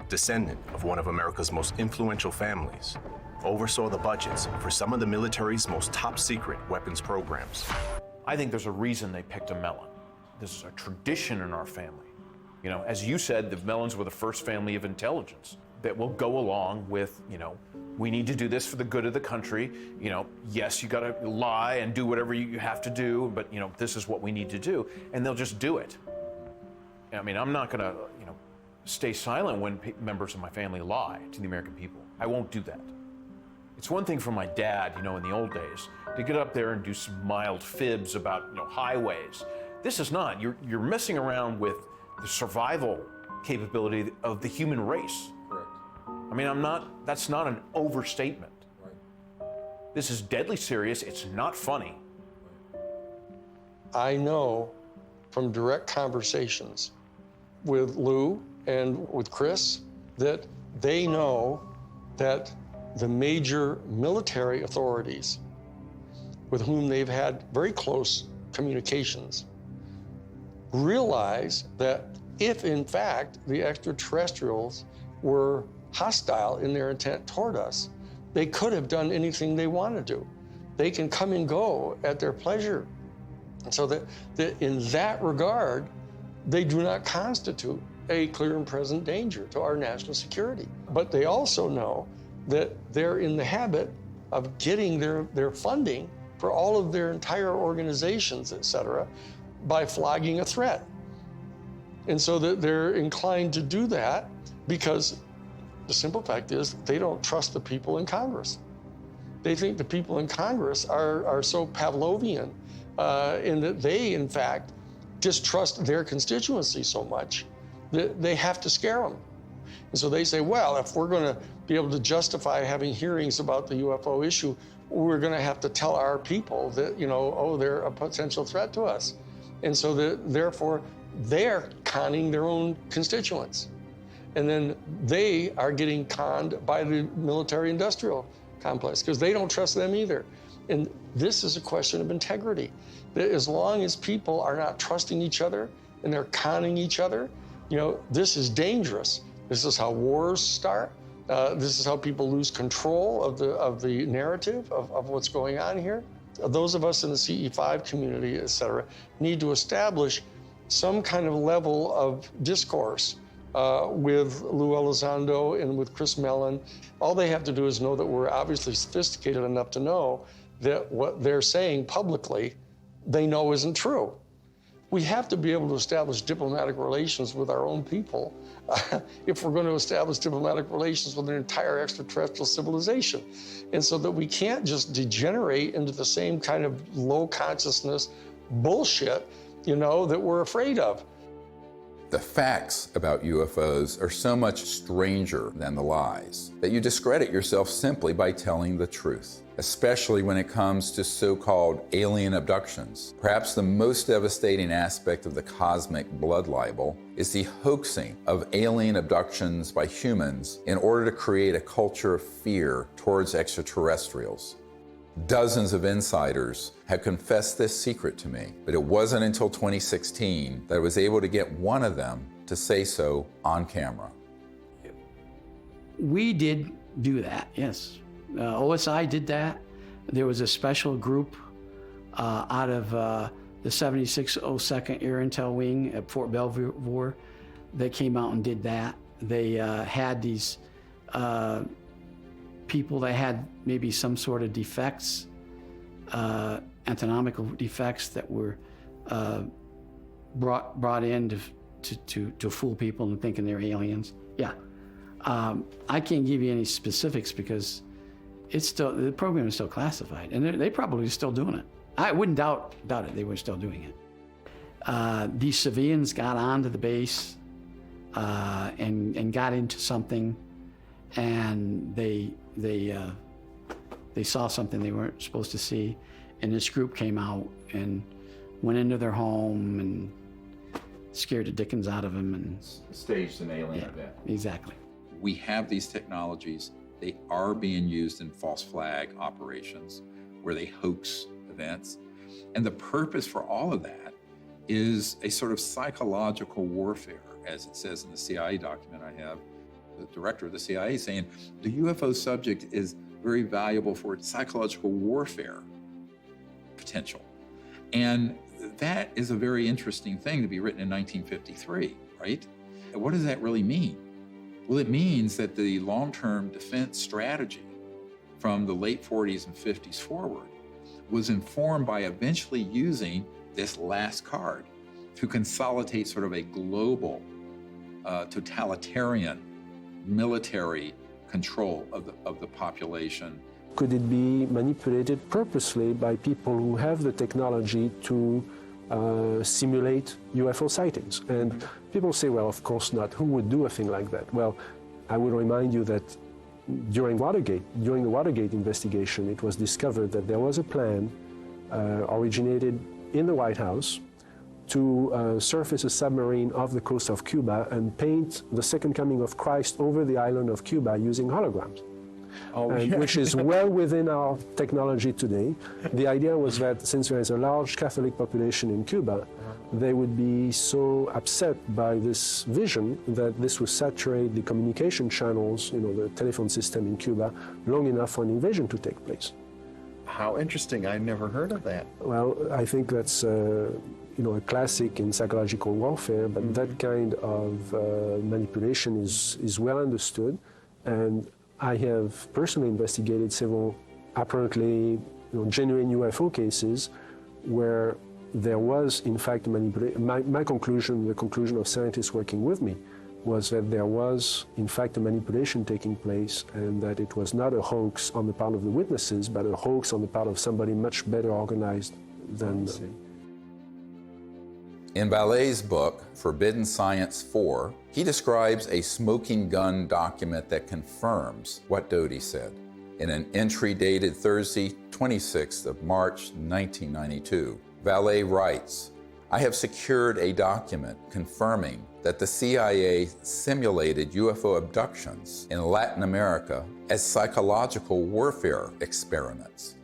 descendant of one of America's most influential families, oversaw the budgets for some of the military's most top-secret weapons programs. I think there's a reason they picked a Mellon. This is a tradition in our family. You know, as you said, the Mellons were the first family of intelligence that will go along with, you know, we need to do this for the good of the country. You know, yes, you gotta lie and do whatever you have to do, but, you know, this is what we need to do. And they'll just do it. I mean, I'm not gonna, you know, stay silent when members of my family lie to the American people. I won't do that. It's one thing for my dad, you know, in the old days, to get up there and do some mild fibs about, you know, highways. This is not. You're messing around with the survival capability of the human race. Correct. I mean, that's not an overstatement. Right. This is deadly serious. It's not funny. I know from direct conversations with Lou and with Chris that they know that the major military authorities with whom they've had very close communications realize that if, in fact, the extraterrestrials were hostile in their intent toward us, they could have done anything they want to do. They can come and go at their pleasure. And so that in that regard, they do not constitute a clear and present danger to our national security. But they also know that they're in the habit of getting their funding for all of their entire organizations, et cetera, by flogging a threat. And so that they're inclined to do that because the simple fact is they don't trust the people in Congress. They think the people in Congress are so Pavlovian in that they, in fact, distrust their constituency so much that they have to scare them. And so they say, well, if we're going to be able to justify having hearings about the UFO issue, we're going to have to tell our people that, you know, oh, they're a potential threat to us. And so therefore, they're conning their own constituents. And then they are getting conned by the military-industrial complex because they don't trust them either. And this is a question of integrity. That as long as people are not trusting each other and they're conning each other, you know, this is dangerous. This is how wars start. This is how people lose control of the narrative of what's going on here. Those of us in the CE5 community, et cetera, need to establish some kind of level of discourse with Lou Elizondo and with Chris Mellon. All they have to do is know that we're obviously sophisticated enough to know that what they're saying publicly, they know isn't true. We have to be able to establish diplomatic relations with our own people if we're going to establish diplomatic relations with an entire extraterrestrial civilization. And so that we can't just degenerate into the same kind of low consciousness bullshit, you know, that we're afraid of. The facts about UFOs are so much stranger than the lies that you discredit yourself simply by telling the truth, especially when it comes to so-called alien abductions. Perhaps the most devastating aspect of the cosmic blood libel is the hoaxing of alien abductions by humans in order to create a culture of fear towards extraterrestrials. Dozens of insiders have confessed this secret to me, but it wasn't until 2016 that I was able to get one of them to say so on camera. We did do that, yes. OSI did that. There was a special group out of the 7602nd Air Intel Wing at Fort Belvoir that came out and did that. They had these people that had maybe some sort of defects, anatomical defects that were brought in to fool people into thinking they're aliens. Yeah, I can't give you any specifics because it's still, the program is still classified, and they're probably still doing it. I wouldn't doubt it. They were still doing it. These civilians got onto the base and got into something, and they saw something they weren't supposed to see, and this group came out and went into their home and scared the dickens out of them and staged an alien event. Exactly. We have these technologies. They are being used in false flag operations where they hoax events. And the purpose for all of that is a sort of psychological warfare, as it says in the CIA document I have. The director of the CIA saying the UFO subject is very valuable for its psychological warfare potential. And that is a very interesting thing to be written in 1953, right? And what does that really mean? Well, it means that the long-term defense strategy from the late 40s and 50s forward was informed by eventually using this last card to consolidate sort of a global, totalitarian military control of the population. Could it be manipulated purposely by people who have the technology to simulate UFO sightings? And people say, well, of course not. Who would do a thing like that? Well, I would remind you that during the Watergate investigation, it was discovered that there was a plan originated in the White House to surface a submarine off the coast of Cuba and paint the second coming of Christ over the island of Cuba using holograms. Which is well within our technology today. The idea was that since there is a large Catholic population in Cuba, they would be so upset by this vision that this would saturate the communication channels, the telephone system in Cuba, long enough for an invasion to take place. How interesting. I never heard of that. Well, I think that's a classic in psychological warfare, but that kind of manipulation is well understood. And I have personally investigated several apparently genuine UFO cases where there was in fact manipulation. My conclusion, the conclusion of scientists working with me, was that there was in fact a manipulation taking place, and that it was not a hoax on the part of the witnesses, but a hoax on the part of somebody much better organized than them. In Vallee's book, Forbidden Science 4, he describes a smoking gun document that confirms what Doty said. In an entry dated Thursday, 26th of March, 1992, Vallee writes, "I have secured a document confirming that the CIA simulated UFO abductions in Latin America as psychological warfare experiments.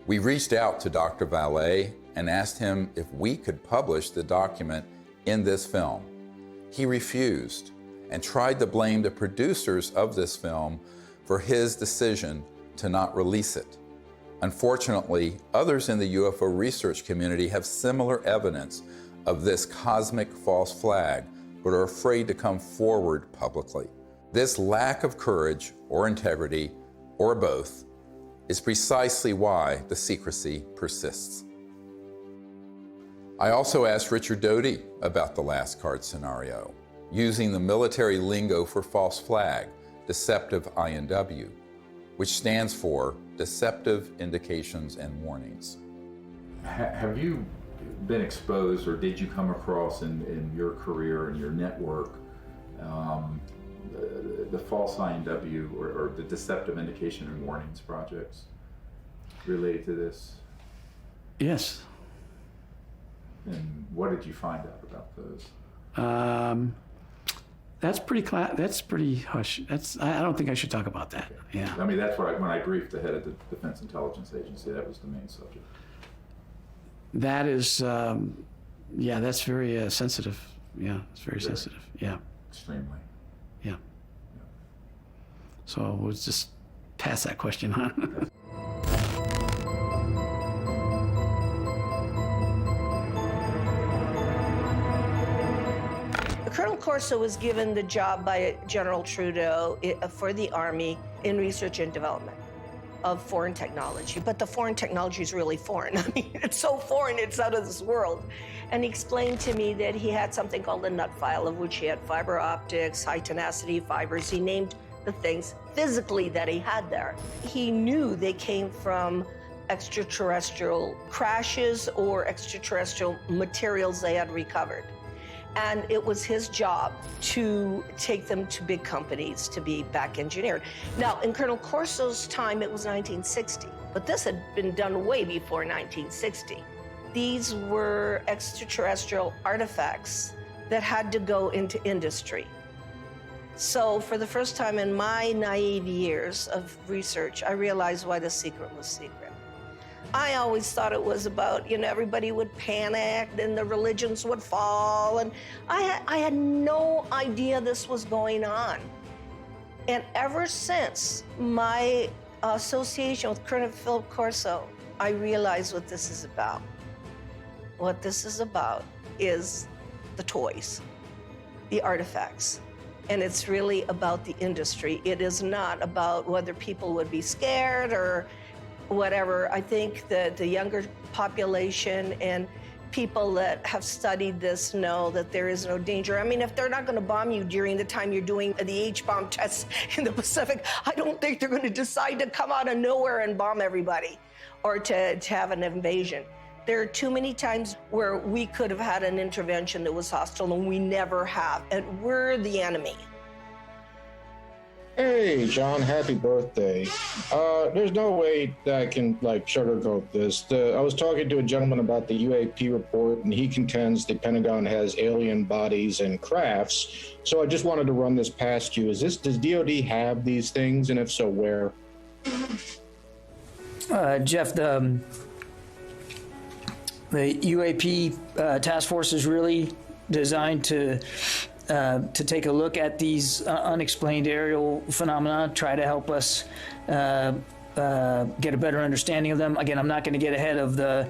We reached out to Dr. Vallee and asked him if we could publish the document in this film. He refused and tried to blame the producers of this film for his decision to not release it. Unfortunately, others in the UFO research community have similar evidence of this cosmic false flag, but are afraid to come forward publicly. This lack of courage or integrity, or both, is precisely why the secrecy persists." I also asked Richard Doty about the last card scenario, using the military lingo for false flag, deceptive INW, which stands for Deceptive Indications and Warnings. Have you been exposed, or did you come across in your career and your network the false INW or the Deceptive Indication and Warnings projects related to this? Yes. And what did you find out about those? That's pretty hush. I don't think I should talk about that. Yeah. I mean, that's why when I briefed the head of the Defense Intelligence Agency, that was the main subject. That is, that's very sensitive. Yeah, it's very sensitive. Yeah. Extremely. Yeah. So we'll just pass that question on. Colonel Corso was given the job by General Trudeau for the Army in research and development of foreign technology. But the foreign technology is really foreign. I mean, it's so foreign, it's out of this world. And he explained to me that he had something called a nut file, of which he had fiber optics, high tenacity fibers. He named the things physically that he had there. He knew they came from extraterrestrial crashes or extraterrestrial materials they had recovered. And it was his job to take them to big companies to be back engineered. Now, in Colonel Corso's time, it was 1960, but this had been done way before 1960. These were extraterrestrial artifacts that had to go into industry. So for the first time in my naive years of research, I realized why the secret was secret. I always thought it was about, everybody would panic and the religions would fall. And I had no idea this was going on. And ever since my association with Colonel Philip Corso, I realized what this is about. What this is about is the toys, the artifacts. And it's really about the industry. It is not about whether people would be scared or whatever. I think that the younger population and people that have studied this know that there is no danger. I mean, if they're not going to bomb you during the time you're doing the H-bomb tests in the Pacific, I don't think they're going to decide to come out of nowhere and bomb everybody or to have an invasion. There are too many times where we could have had an intervention that was hostile, and we never have, and we're the enemy. Hey, John, happy birthday. There's no way that I can, sugarcoat this. I was talking to a gentleman about the UAP report, and he contends the Pentagon has alien bodies and crafts. So I just wanted to run this past you. Does DOD have these things, and if so, where? Jeff, the UAP task force is really designed to take a look at these unexplained aerial phenomena, try to help us get a better understanding of them. Again, I'm not going to get ahead of the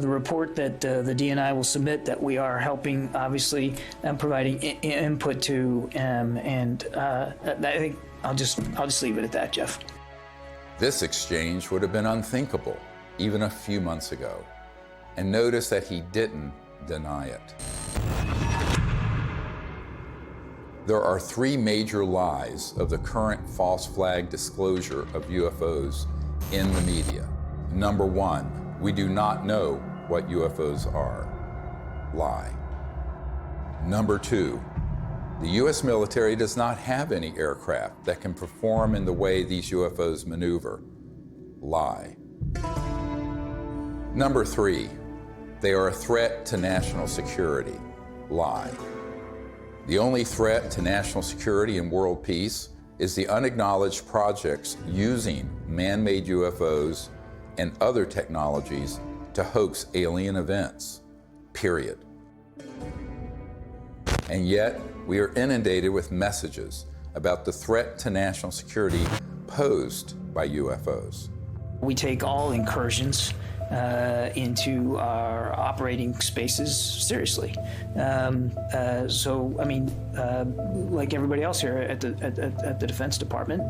report that the DNI will submit, that we are helping, obviously, and providing input to, and I think I'll just leave it at that, Jeff. This exchange would have been unthinkable even a few months ago. And notice that he didn't deny it. There are three major lies of the current false flag disclosure of UFOs in the media. Number one, we do not know what UFOs are. Lie. Number two, the U.S. military does not have any aircraft that can perform in the way these UFOs maneuver. Lie. Number three, they are a threat to national security. Lie. The only threat to national security and world peace is the unacknowledged projects using man-made UFOs and other technologies to hoax alien events. Period. And yet, we are inundated with messages about the threat to national security posed by UFOs. We take all incursions into our operating spaces seriously. So, I mean, like everybody else here at the Defense Department,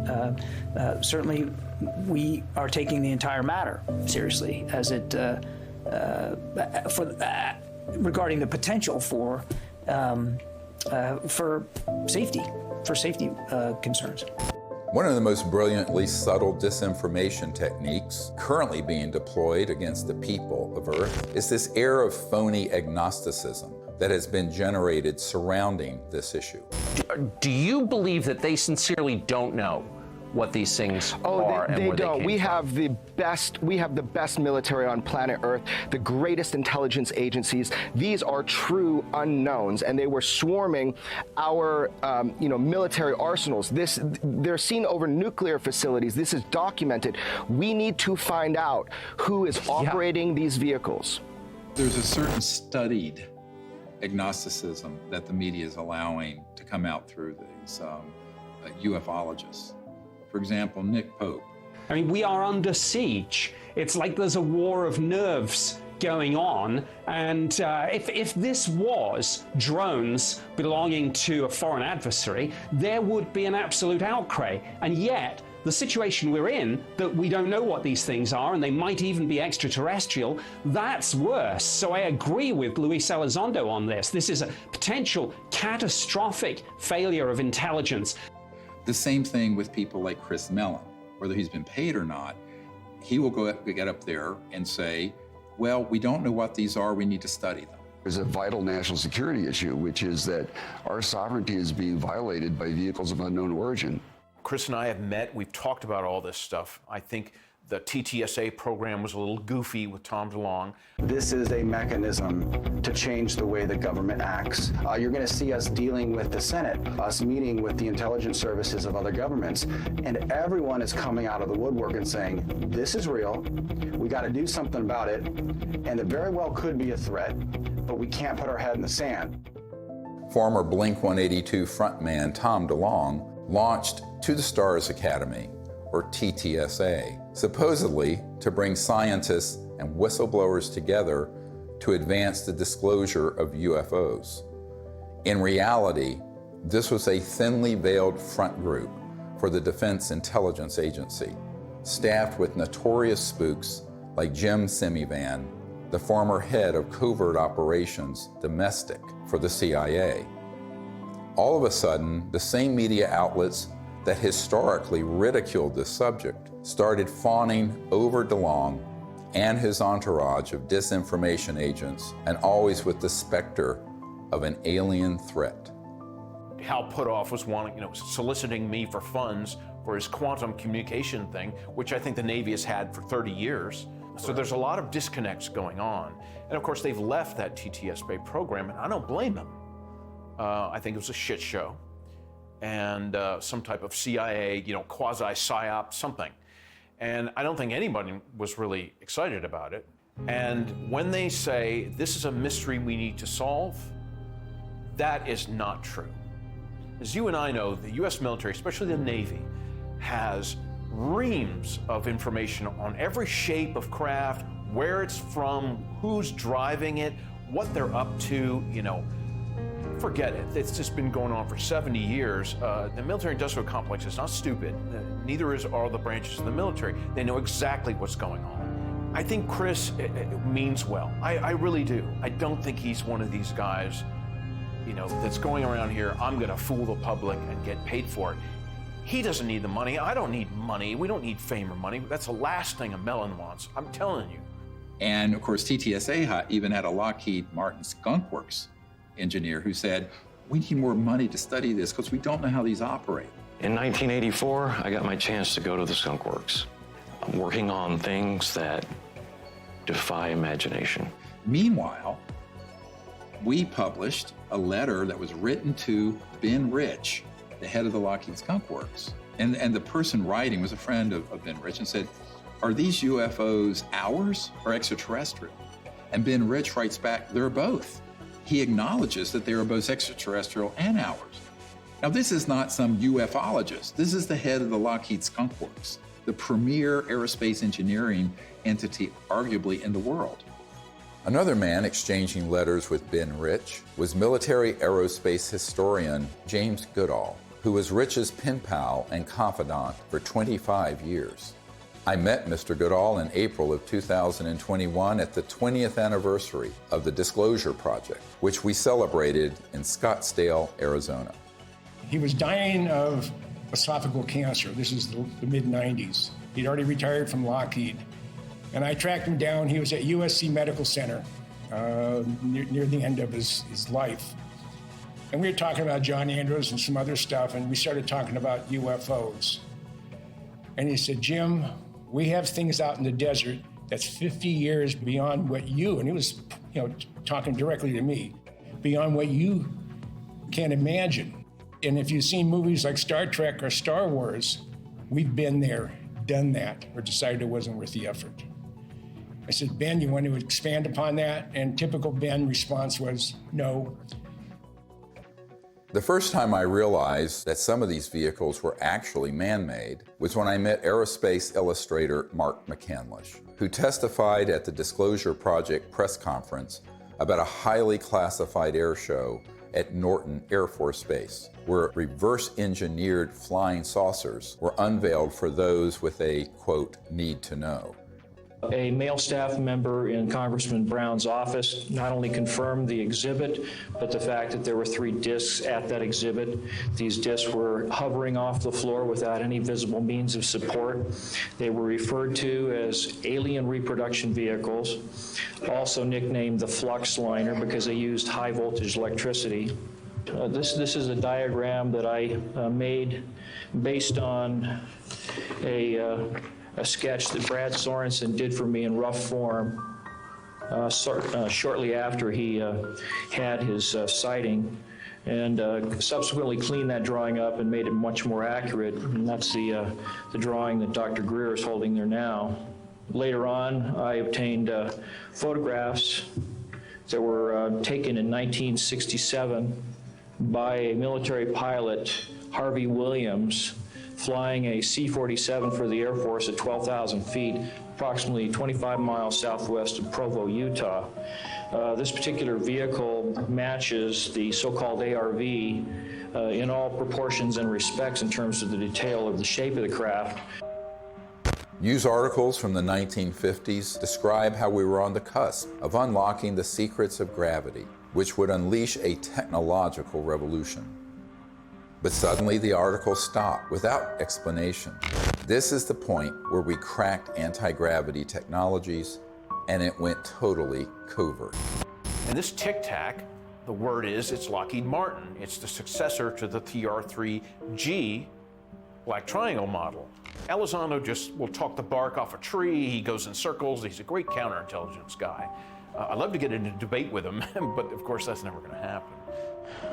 certainly we are taking the entire matter seriously as it regarding the potential for safety concerns. One of the most brilliantly subtle disinformation techniques currently being deployed against the people of Earth is this air of phony agnosticism that has been generated surrounding this issue. Do you believe that they sincerely don't know what these things are and where they don't? We have the best military on planet Earth, the greatest intelligence agencies. These are true unknowns, and they were swarming our military arsenals. They're seen over nuclear facilities. This is documented. We need to find out who is operating these vehicles. There's a certain studied agnosticism that the media is allowing to come out through these ufologists. For example, Nick Pope. I mean, we are under siege. It's like there's a war of nerves going on. And if this was drones belonging to a foreign adversary, there would be an absolute outcry. And yet, the situation we're in, that we don't know what these things are, and they might even be extraterrestrial, that's worse. So I agree with Luis Elizondo on this. This is a potential catastrophic failure of intelligence. The same thing with people like Chris Mellon, whether he's been paid or not. he will get up there and say, well, we don't know what these are, we need to study them. There's a vital national security issue, which is that our sovereignty is being violated by vehicles of unknown origin. Chris and I have met, we've talked about all this stuff. I think the TTSA program was a little goofy with Tom DeLonge. This is a mechanism to change the way the government acts. You're going to see us dealing with the Senate, us meeting with the intelligence services of other governments, and everyone is coming out of the woodwork and saying, this is real, we got to do something about it, and it very well could be a threat, but we can't put our head in the sand. Former Blink-182 frontman Tom DeLonge launched To the Stars Academy, or TTSA, supposedly to bring scientists and whistleblowers together to advance the disclosure of UFOs. In reality, this was a thinly veiled front group for the Defense Intelligence Agency, staffed with notorious spooks like Jim Semivan, the former head of covert operations domestic for the CIA. All of a sudden, the same media outlets that historically ridiculed this subject started fawning over DeLonge and his entourage of disinformation agents, and always with the specter of an alien threat. Hal Puthoff was soliciting me for funds for his quantum communication thing, which I think the Navy has had for 30 years. So there's a lot of disconnects going on. And of course, they've left that TTSA program, and I don't blame them. I think it was a shit show. And some type of CIA, quasi-psyop, something. And I don't think anybody was really excited about it. And when they say, this is a mystery we need to solve, that is not true. As you and I know, the US military, especially the Navy, has reams of information on every shape of craft, where it's from, who's driving it, what they're up to, Forget it. It's just been going on for 70 years. The military-industrial complex is not stupid. Neither are the branches of the military. They know exactly what's going on. I think Chris means well. I really do. I don't think he's one of these guys, that's going around here, I'm going to fool the public and get paid for it. He doesn't need the money. I don't need money. We don't need fame or money. That's the last thing a melon wants. I'm telling you. And of course, TTSA even had a Lockheed Martin Skunk Works engineer who said, we need more money to study this because we don't know how these operate. In 1984, I got my chance to go to the Skunk Works. I'm working on things that defy imagination. Meanwhile, we published a letter that was written to Ben Rich, the head of the Lockheed Skunk Works. And the person writing was a friend of Ben Rich and said, are these UFOs ours or extraterrestrial? And Ben Rich writes back, they're both. He acknowledges that they are both extraterrestrial and ours. Now, this is not some ufologist. This is the head of the Lockheed Skunk Works, the premier aerospace engineering entity arguably in the world. Another man exchanging letters with Ben Rich was military aerospace historian James Goodall, who was Rich's pen pal and confidant for 25 years. I met Mr. Goodall in April of 2021 at the 20th anniversary of the Disclosure Project, which we celebrated in Scottsdale, Arizona. He was dying of esophageal cancer. This is the mid-90s. He'd already retired from Lockheed. And I tracked him down. He was at USC Medical Center near the end of his life. And we were talking about John Andrews and some other stuff, and we started talking about UFOs. And he said, Jim, we have things out in the desert that's 50 years beyond what you, and he was talking directly to me, beyond what you can imagine. And if you've seen movies like Star Trek or Star Wars, we've been there, done that, or decided it wasn't worth the effort. I said, Ben, you want to expand upon that? And typical Ben response was, no. The first time I realized that some of these vehicles were actually man-made was when I met aerospace illustrator Mark McCandlish, who testified at the Disclosure Project press conference about a highly classified air show at Norton Air Force Base, where reverse-engineered flying saucers were unveiled for those with a, quote, need to know. A male staff member in Congressman Brown's office not only confirmed the exhibit, but the fact that there were 3 discs at that exhibit. These discs were hovering off the floor without any visible means of support. They were referred to as alien reproduction vehicles, also nicknamed the flux liner because they used high voltage electricity. This is a diagram that I made based on a sketch that Brad Sorensen did for me in rough form shortly after he had his sighting, and subsequently cleaned that drawing up and made it much more accurate. And that's the drawing that Dr. Greer is holding there now. Later on, I obtained photographs that were taken in 1967 by a military pilot, Harvey Williams, flying a C-47 for the Air Force at 12,000 feet, approximately 25 miles southwest of Provo, Utah. This particular vehicle matches the so-called ARV in all proportions and respects in terms of the detail of the shape of the craft. News articles from the 1950s describe how we were on the cusp of unlocking the secrets of gravity, which would unleash a technological revolution. But suddenly the article stopped without explanation. This is the point where we cracked anti-gravity technologies and it went totally covert. And this Tic Tac, the word is, it's Lockheed Martin. It's the successor to the TR-3G Black Triangle model. Elizondo just will talk the bark off a tree. He goes in circles. He's a great counterintelligence guy. I'd love to get into a debate with him, but of course that's never going to happen.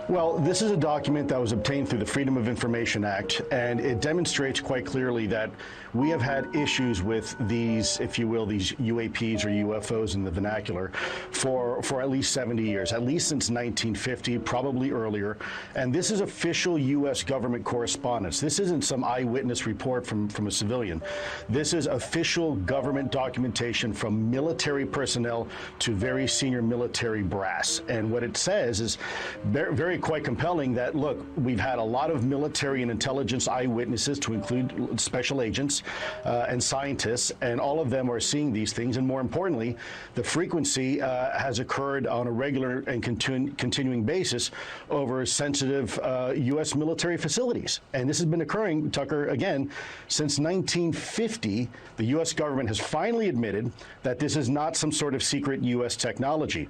Well, this is a document that was obtained through the Freedom of Information Act, and it demonstrates quite clearly that we have had issues with these, if you will, these UAPs or UFOs in the vernacular for at least 70 years, at least since 1950, probably earlier. And this is official U.S. government correspondence. This isn't some eyewitness report from a civilian. This is official government documentation from military personnel to very senior military brass. And what it says is very quite compelling that, look, we've had a lot of military and intelligence eyewitnesses, to include special agents and scientists, and all of them are seeing these things. And more importantly, the frequency has occurred on a regular and continuing basis over sensitive U.S. military facilities. And this has been occurring, Tucker, again, since 1950. The U.S. government has finally admitted that this is not some sort of secret U.S. technology.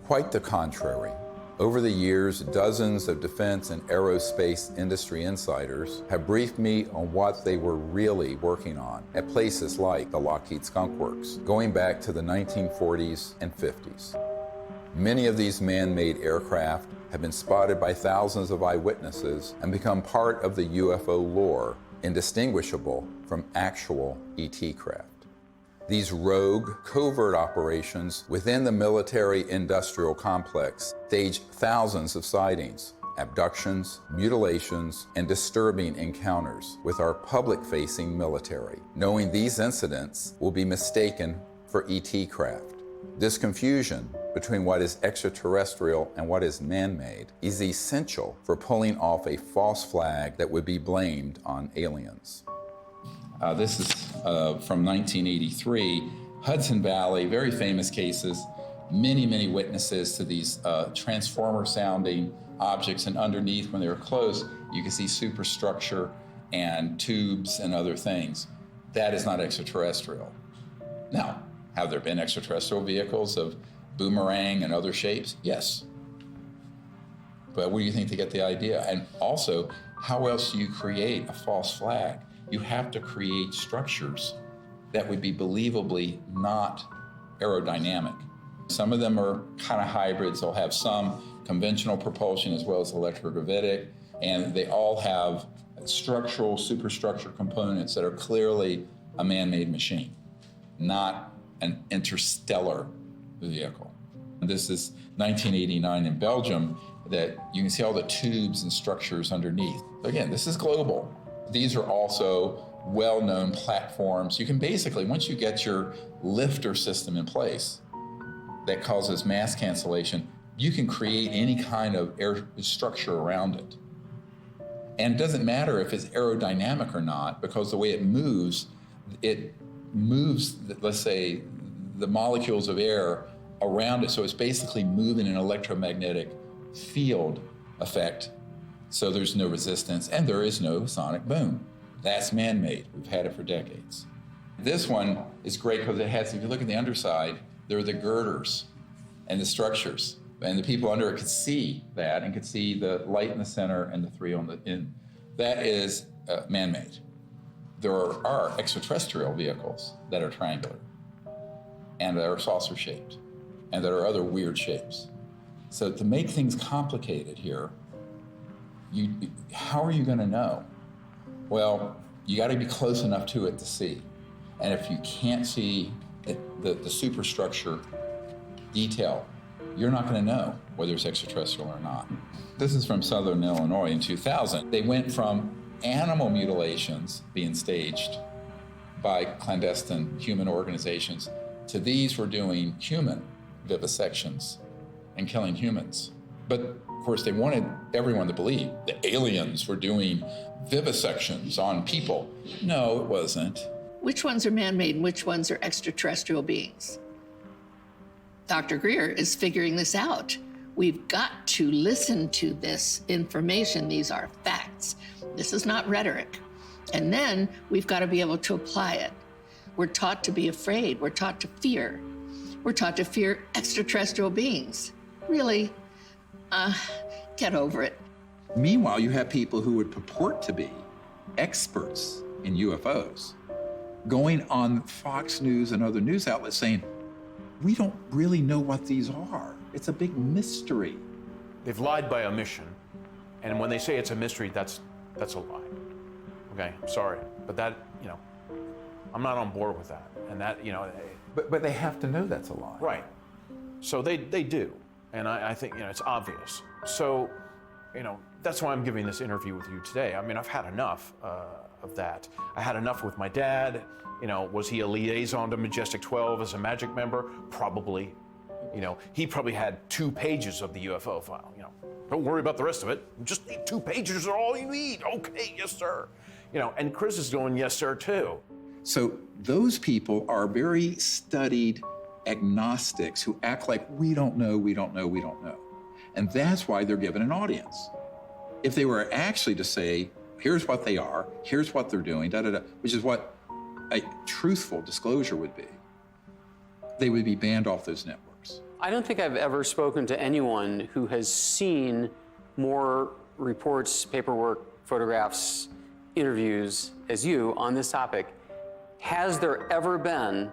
Quite the contrary. Over the years, dozens of defense and aerospace industry insiders have briefed me on what they were really working on at places like the Lockheed Skunk Works, going back to the 1940s and 50s. Many of these man-made aircraft have been spotted by thousands of eyewitnesses and become part of the UFO lore, indistinguishable from actual ET craft. These rogue, covert operations within the military-industrial complex stage thousands of sightings, abductions, mutilations, and disturbing encounters with our public-facing military, knowing these incidents will be mistaken for ET craft. This confusion between what is extraterrestrial and what is man-made is essential for pulling off a false flag that would be blamed on aliens. This is from 1983, Hudson Valley, very famous cases, many witnesses to these transformer-sounding objects, and underneath, when they were close, you can see superstructure and tubes and other things. That is not extraterrestrial. Now, have there been extraterrestrial vehicles of boomerang and other shapes? Yes. But where do you think they get the idea? And also, how else do you create a false flag? You have to create structures that would be believably not aerodynamic. Some of them are kind of hybrids. They'll have some conventional propulsion as well as electrogravitic, and they all have structural, superstructure components that are clearly a man-made machine, not an interstellar vehicle. This is 1989 in Belgium, that you can see all the tubes and structures underneath. Again, this is global. These are also well-known platforms. You can basically, once you get your lifter system in place that causes mass cancellation, you can create any kind of air structure around it. And it doesn't matter if it's aerodynamic or not, because the way it moves, it moves, let's say, the molecules of air around it. So it's basically moving an electromagnetic field effect. So there's no resistance and there is no sonic boom. That's man-made. We've had it for decades. This one is great because it has, if you look at the underside, there are the girders and the structures. And the people under it could see that and could see the light in the center and the three on the end. That is man-made. There are extraterrestrial vehicles that are triangular and that are saucer-shaped and that are other weird shapes. So to make things complicated here, how are you going to know? Well, you got to be close enough to it to see. And if you can't see the superstructure detail, you're not going to know whether it's extraterrestrial or not. This is from Southern Illinois in 2000. They went from animal mutilations being staged by clandestine human organizations to these were doing human vivisections and killing humans. But of course, they wanted everyone to believe the aliens were doing vivisections on people. No, it wasn't. Which ones are man-made and which ones are extraterrestrial beings? Dr. Greer is figuring this out. We've got to listen to this information. These are facts. This is not rhetoric. And then we've got to be able to apply it. We're taught to be afraid. We're taught to fear. We're taught to fear extraterrestrial beings. Really? Get over it. Meanwhile, you have people who would purport to be experts in UFOs going on Fox News and other news outlets saying, we don't really know what these are. It's a big mystery. They've lied by omission. And when they say it's a mystery, that's a lie. Okay, I'm sorry. But that, I'm not on board with that. And that, But they have to know that's a lie. Right. So they do. And I think, it's obvious. So, that's why I'm giving this interview with you today. I mean, I've had enough of that. I had enough with my dad. Was he a liaison to Majestic 12 as a magic member? Probably. He probably had 2 pages of the UFO file. Don't worry about the rest of it. Just 2 pages are all you need. Okay, yes, sir. And Chris is going, yes, sir, too. So those people are very studied agnostics who act like we don't know, we don't know, we don't know. And that's why they're given an audience. If they were actually to say, here's what they are, here's what they're doing, which is what a truthful disclosure would be, they would be banned off those networks. I don't think I've ever spoken to anyone who has seen more reports, paperwork, photographs, interviews as you on this topic. Has there ever been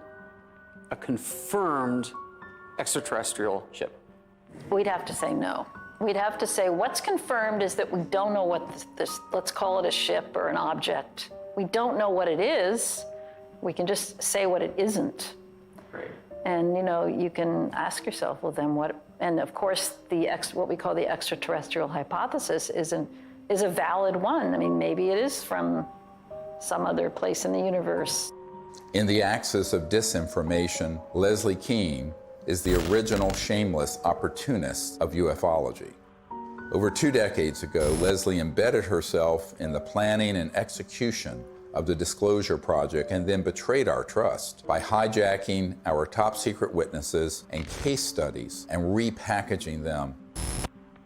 a confirmed extraterrestrial ship? We'd have to say no. We'd have to say what's confirmed is that we don't know what this, let's call it a ship or an object. We don't know what it is. We can just say what it isn't. Right. And you can ask yourself, well, then what? And of course, what we call the extraterrestrial hypothesis is a valid one. I mean, maybe it is from some other place in the universe. In the axis of disinformation, Leslie Kean is the original shameless opportunist of ufology. Over 2 decades ago, Leslie embedded herself in the planning and execution of the Disclosure Project and then betrayed our trust by hijacking our top secret witnesses and case studies and repackaging them.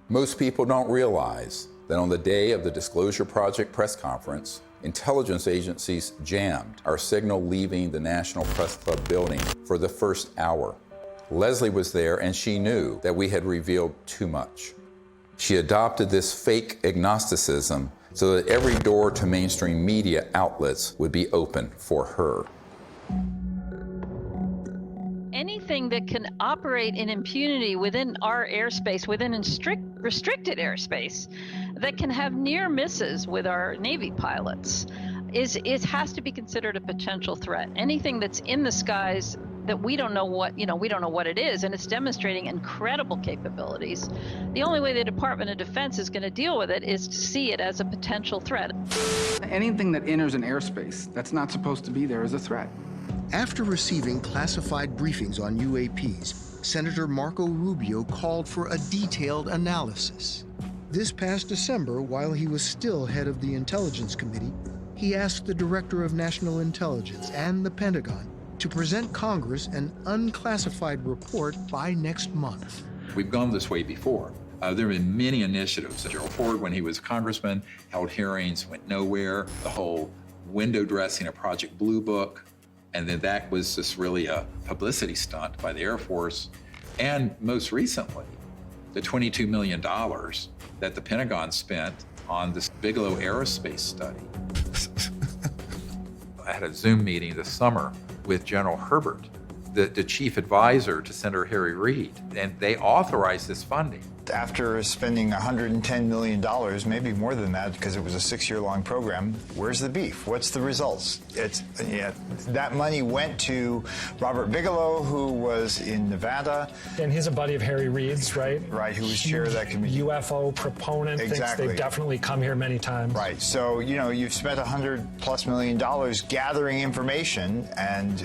Most people don't realize that on the day of the Disclosure Project press conference, intelligence agencies jammed our signal leaving the National Press Club building for the first hour. Leslie was there and she knew that we had revealed too much. She adopted this fake agnosticism so that every door to mainstream media outlets would be open for her. Anything that can operate in impunity within our airspace, within restricted airspace, that can have near misses with our Navy pilots, it has to be considered a potential threat. Anything that's in the skies that we don't know what it is, and it's demonstrating incredible capabilities. The only way the Department of Defense is going to deal with it is to see it as a potential threat. Anything that enters an airspace that's not supposed to be there is a threat. After receiving classified briefings on UAPs, Senator Marco Rubio called for a detailed analysis. This past December, while he was still head of the Intelligence Committee, he asked the Director of National Intelligence and the Pentagon to present Congress an unclassified report by next month. We've gone this way before. There have been many initiatives. Gerald Ford, when he was a congressman, held hearings, went nowhere. The whole window dressing of Project Blue Book, and then that was just really a publicity stunt by the Air Force. And most recently, the $22 million that the Pentagon spent on this Bigelow aerospace study. I had a Zoom meeting this summer with General Herbert, the chief advisor to Senator Harry Reid, and they authorized this funding. After spending $110 million, maybe more than that, because it was a 6-year-long program, where's the beef? What's the results? That money went to Robert Bigelow, who was in Nevada. And he's a buddy of Harry Reid's, right? Right, who was chair of that committee. UFO proponent, exactly. Thinks they've definitely come here many times. Right, so, you've spent $100+ million gathering information, and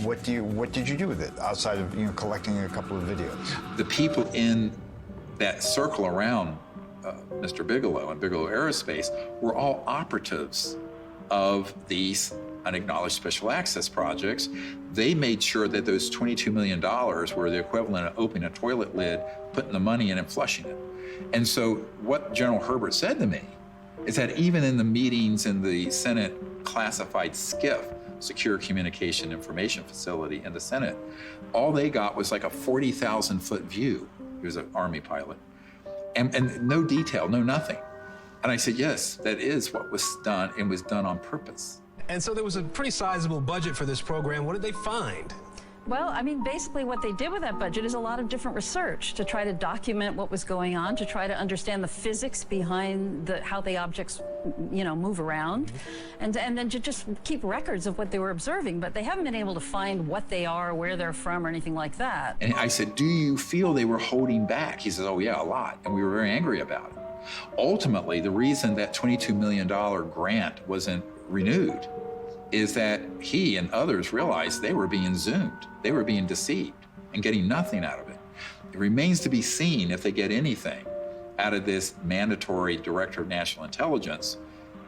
what did you do with it, outside of, collecting a couple of videos? The people in that circle around Mr. Bigelow and Bigelow Aerospace were all operatives of these unacknowledged special access projects. They made sure that those $22 million were the equivalent of opening a toilet lid, putting the money in and flushing it. And so what General Herbert said to me is that even in the meetings in the Senate classified SCIF, Secure Communication Information Facility in the Senate, all they got was like a 40,000-foot view. He was an Army pilot. And no detail, no nothing. And I said, yes, that is what was done, and was done on purpose. And so there was a pretty sizable budget for this program. What did they find? Well, I mean, basically what they did with that budget is a lot of different research to try to document what was going on, to try to understand the physics behind how the objects, move around, and then to just keep records of what they were observing. But they haven't been able to find what they are, where they're from, or anything like that. And I said, do you feel they were holding back? He says, oh yeah, a lot. And we were very angry about it. Ultimately, the reason that $22 million grant wasn't renewed is that he and others realized they were being zoomed. They were being deceived and getting nothing out of it. It remains to be seen if they get anything out of this mandatory Director of National Intelligence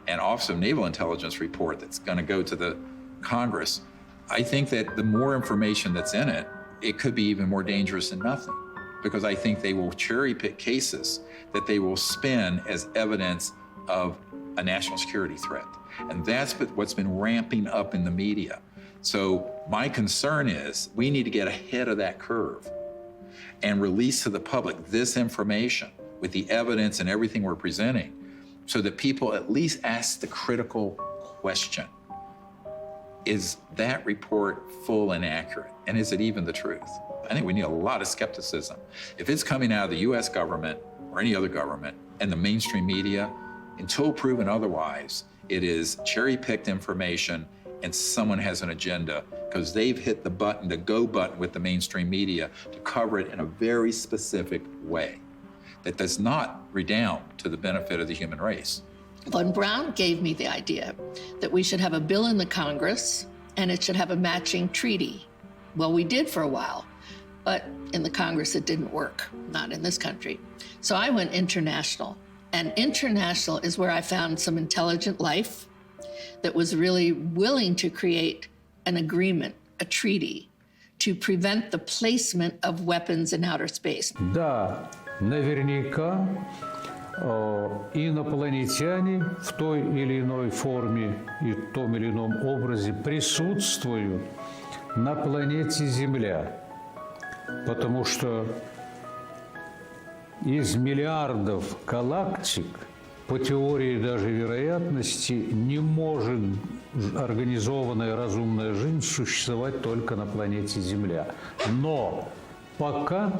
and Office of Naval Intelligence report that's going to go to the Congress. I think that the more information that's in it, it could be even more dangerous than nothing, because I think they will cherry pick cases that they will spin as evidence of a national security threat. And that's what's been ramping up in the media. So my concern is we need to get ahead of that curve and release to the public this information with the evidence and everything we're presenting, so that people at least ask the critical question: is that report full and accurate? And is it even the truth? I think we need a lot of skepticism. If it's coming out of the US government or any other government and the mainstream media, until proven otherwise, it is cherry-picked information and someone has an agenda because they've hit the button, the go button with the mainstream media to cover it in a very specific way that does not redound to the benefit of the human race. Von Braun gave me the idea that we should have a bill in the Congress and it should have a matching treaty. Well, we did for a while, but in the Congress it didn't work, not in this country. So I went international. And international is where I found some intelligent life that was really willing to create an agreement, a treaty, to prevent the placement of weapons in outer space. Да, наверняка инопланетяне в той или иной форме и в том или ином образе присутствуют на планете Земля, потому что из миллиардов галактик, по теории даже вероятности, не может организованная разумная жизнь существовать только на планете Земля. Но пока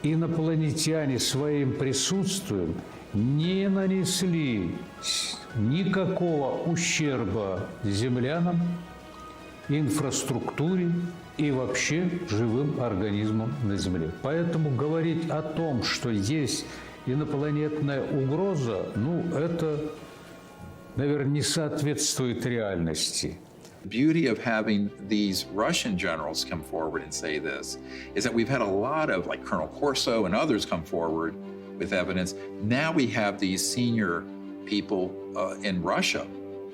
инопланетяне своим присутствием не нанесли никакого ущерба землянам, инфраструктуре и вообще живым организмам на Земле. Поэтому говорить о том, что есть инопланетная угроза, это, наверное, не соответствует реальности. The beauty of having these Russian generals come forward and say this is that we've had a lot of, like Colonel Corso and others, come forward with evidence. Now we have these senior people in Russia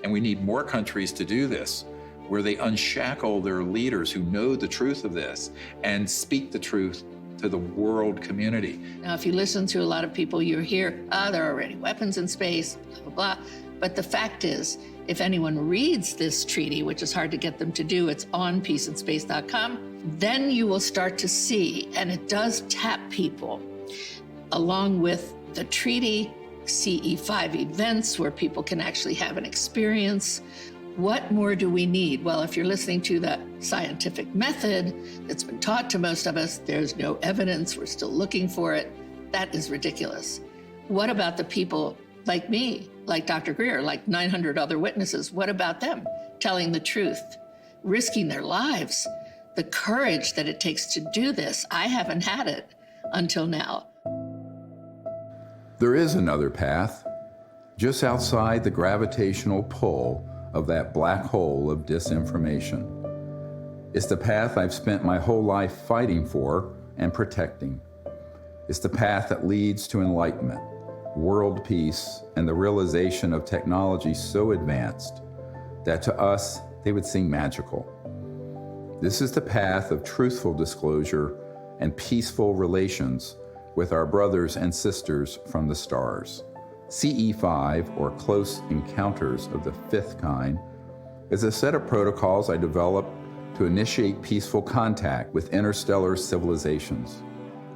And we need more countries to do this, where they unshackle their leaders who know the truth of this and speak the truth to the world community. Now, if you listen to a lot of people, you hear, there are already weapons in space, blah, blah, blah. But the fact is, if anyone reads this treaty, which is hard to get them to do, it's on peaceandspace.com, then you will start to see, and it does tap people, along with the treaty, CE5 events where people can actually have an experience. What more do we need? Well, if you're listening to the scientific method that's been taught to most of us, there's no evidence, we're still looking for it. That is ridiculous. What about the people like me, like Dr. Greer, like 900 other witnesses? What about them telling the truth, risking their lives? The courage that it takes to do this, I haven't had it until now. There is another path, just outside the gravitational pull of that black hole of disinformation. It's the path I've spent my whole life fighting for and protecting. It's the path that leads to enlightenment, world peace, and the realization of technology so advanced that to us, they would seem magical. This is the path of truthful disclosure and peaceful relations with our brothers and sisters from the stars. CE5, or Close Encounters of the Fifth Kind, is a set of protocols I developed to initiate peaceful contact with interstellar civilizations.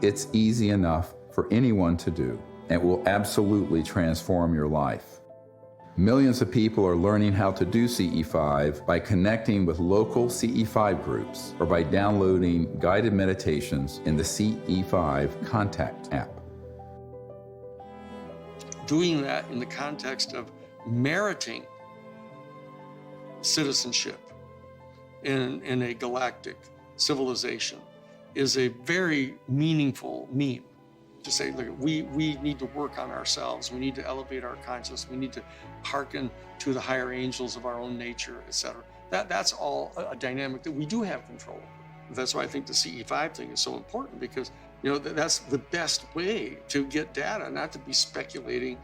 It's easy enough for anyone to do, and will absolutely transform your life. Millions of people are learning how to do CE5 by connecting with local CE5 groups or by downloading guided meditations in the CE5 Contact app. Doing that in the context of meriting citizenship in a galactic civilization is a very meaningful meme. To say, look, we need to work on ourselves. We need to elevate our consciousness. We need to hearken to the higher angels of our own nature, etc. That's all a dynamic that we do have control over. That's why I think the CE5 thing is so important, because that's the best way to get data, not to be speculating,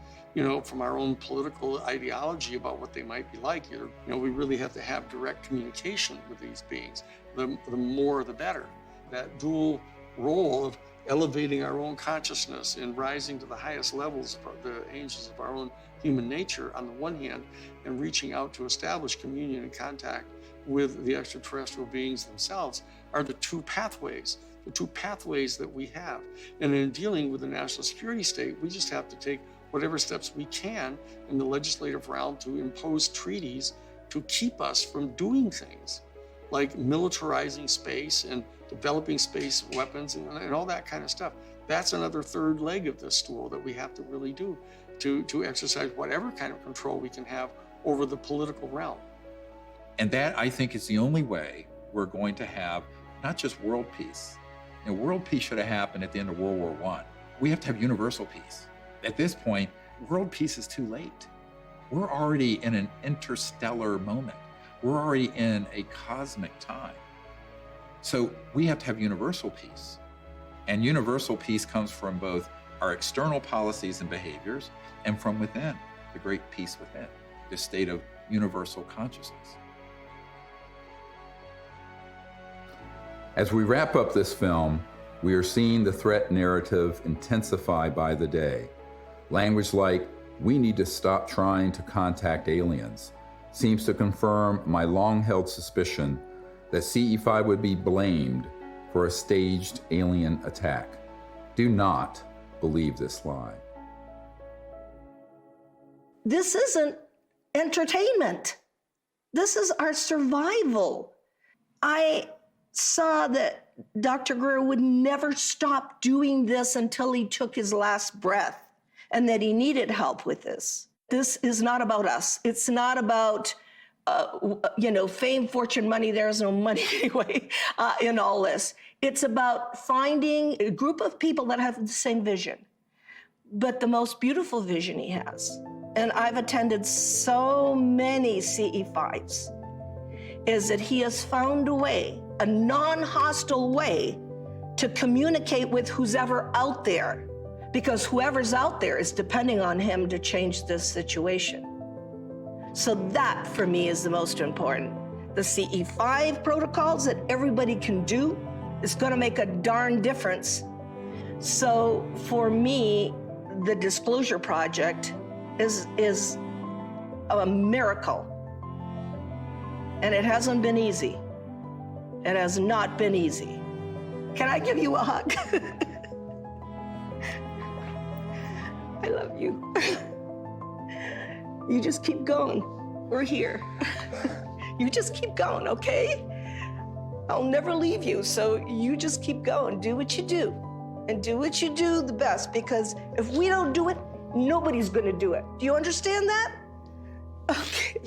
from our own political ideology about what they might be like. We really have to have direct communication with these beings. The more, the better. That dual role of elevating our own consciousness and rising to the highest levels of the angels of our own human nature on the one hand, and reaching out to establish communion and contact with the extraterrestrial beings themselves are the two pathways that we have. And in dealing with the national security state, we just have to take whatever steps we can in the legislative realm to impose treaties to keep us from doing things like militarizing space and developing space weapons and all that kind of stuff. That's another third leg of this stool that we have to really do to exercise whatever kind of control we can have over the political realm. And that, I think, is the only way we're going to have not just world peace. World peace should have happened at the end of World War I. We have to have universal peace. At this point, world peace is too late. We're already in an interstellar moment. We're already in a cosmic time. So we have to have universal peace. And universal peace comes from both our external policies and behaviors and from within, the great peace within, this state of universal consciousness. As we wrap up this film, we are seeing the threat narrative intensify by the day. Language like, "We need to stop trying to contact aliens," seems to confirm my long-held suspicion that CE5 would be blamed for a staged alien attack. Do not believe this lie. This isn't entertainment. This is our survival. I saw that Dr. Greer would never stop doing this until he took his last breath, and that he needed help with this. This is not about us. It's not about, fame, fortune, money. There's no money anyway in all this. It's about finding a group of people that have the same vision, but the most beautiful vision he has, and I've attended so many CE5s, is that he has found a way, a non-hostile way, to communicate with who's ever out there, because whoever's out there is depending on him to change this situation. So that, for me, is the most important. The CE5 protocols that everybody can do is going to make a darn difference. So for me, the Disclosure Project is a miracle. And it hasn't been easy. It has not been easy. Can I give you a hug? I love you. You just keep going. We're here. You just keep going, okay? I'll never leave you, so you just keep going. Do what you do. And do what you do the best, because if we don't do it, nobody's gonna do it. Do you understand that? Okay.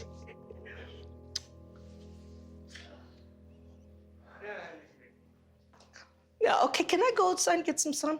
Yeah, okay, can I go outside and get some sun?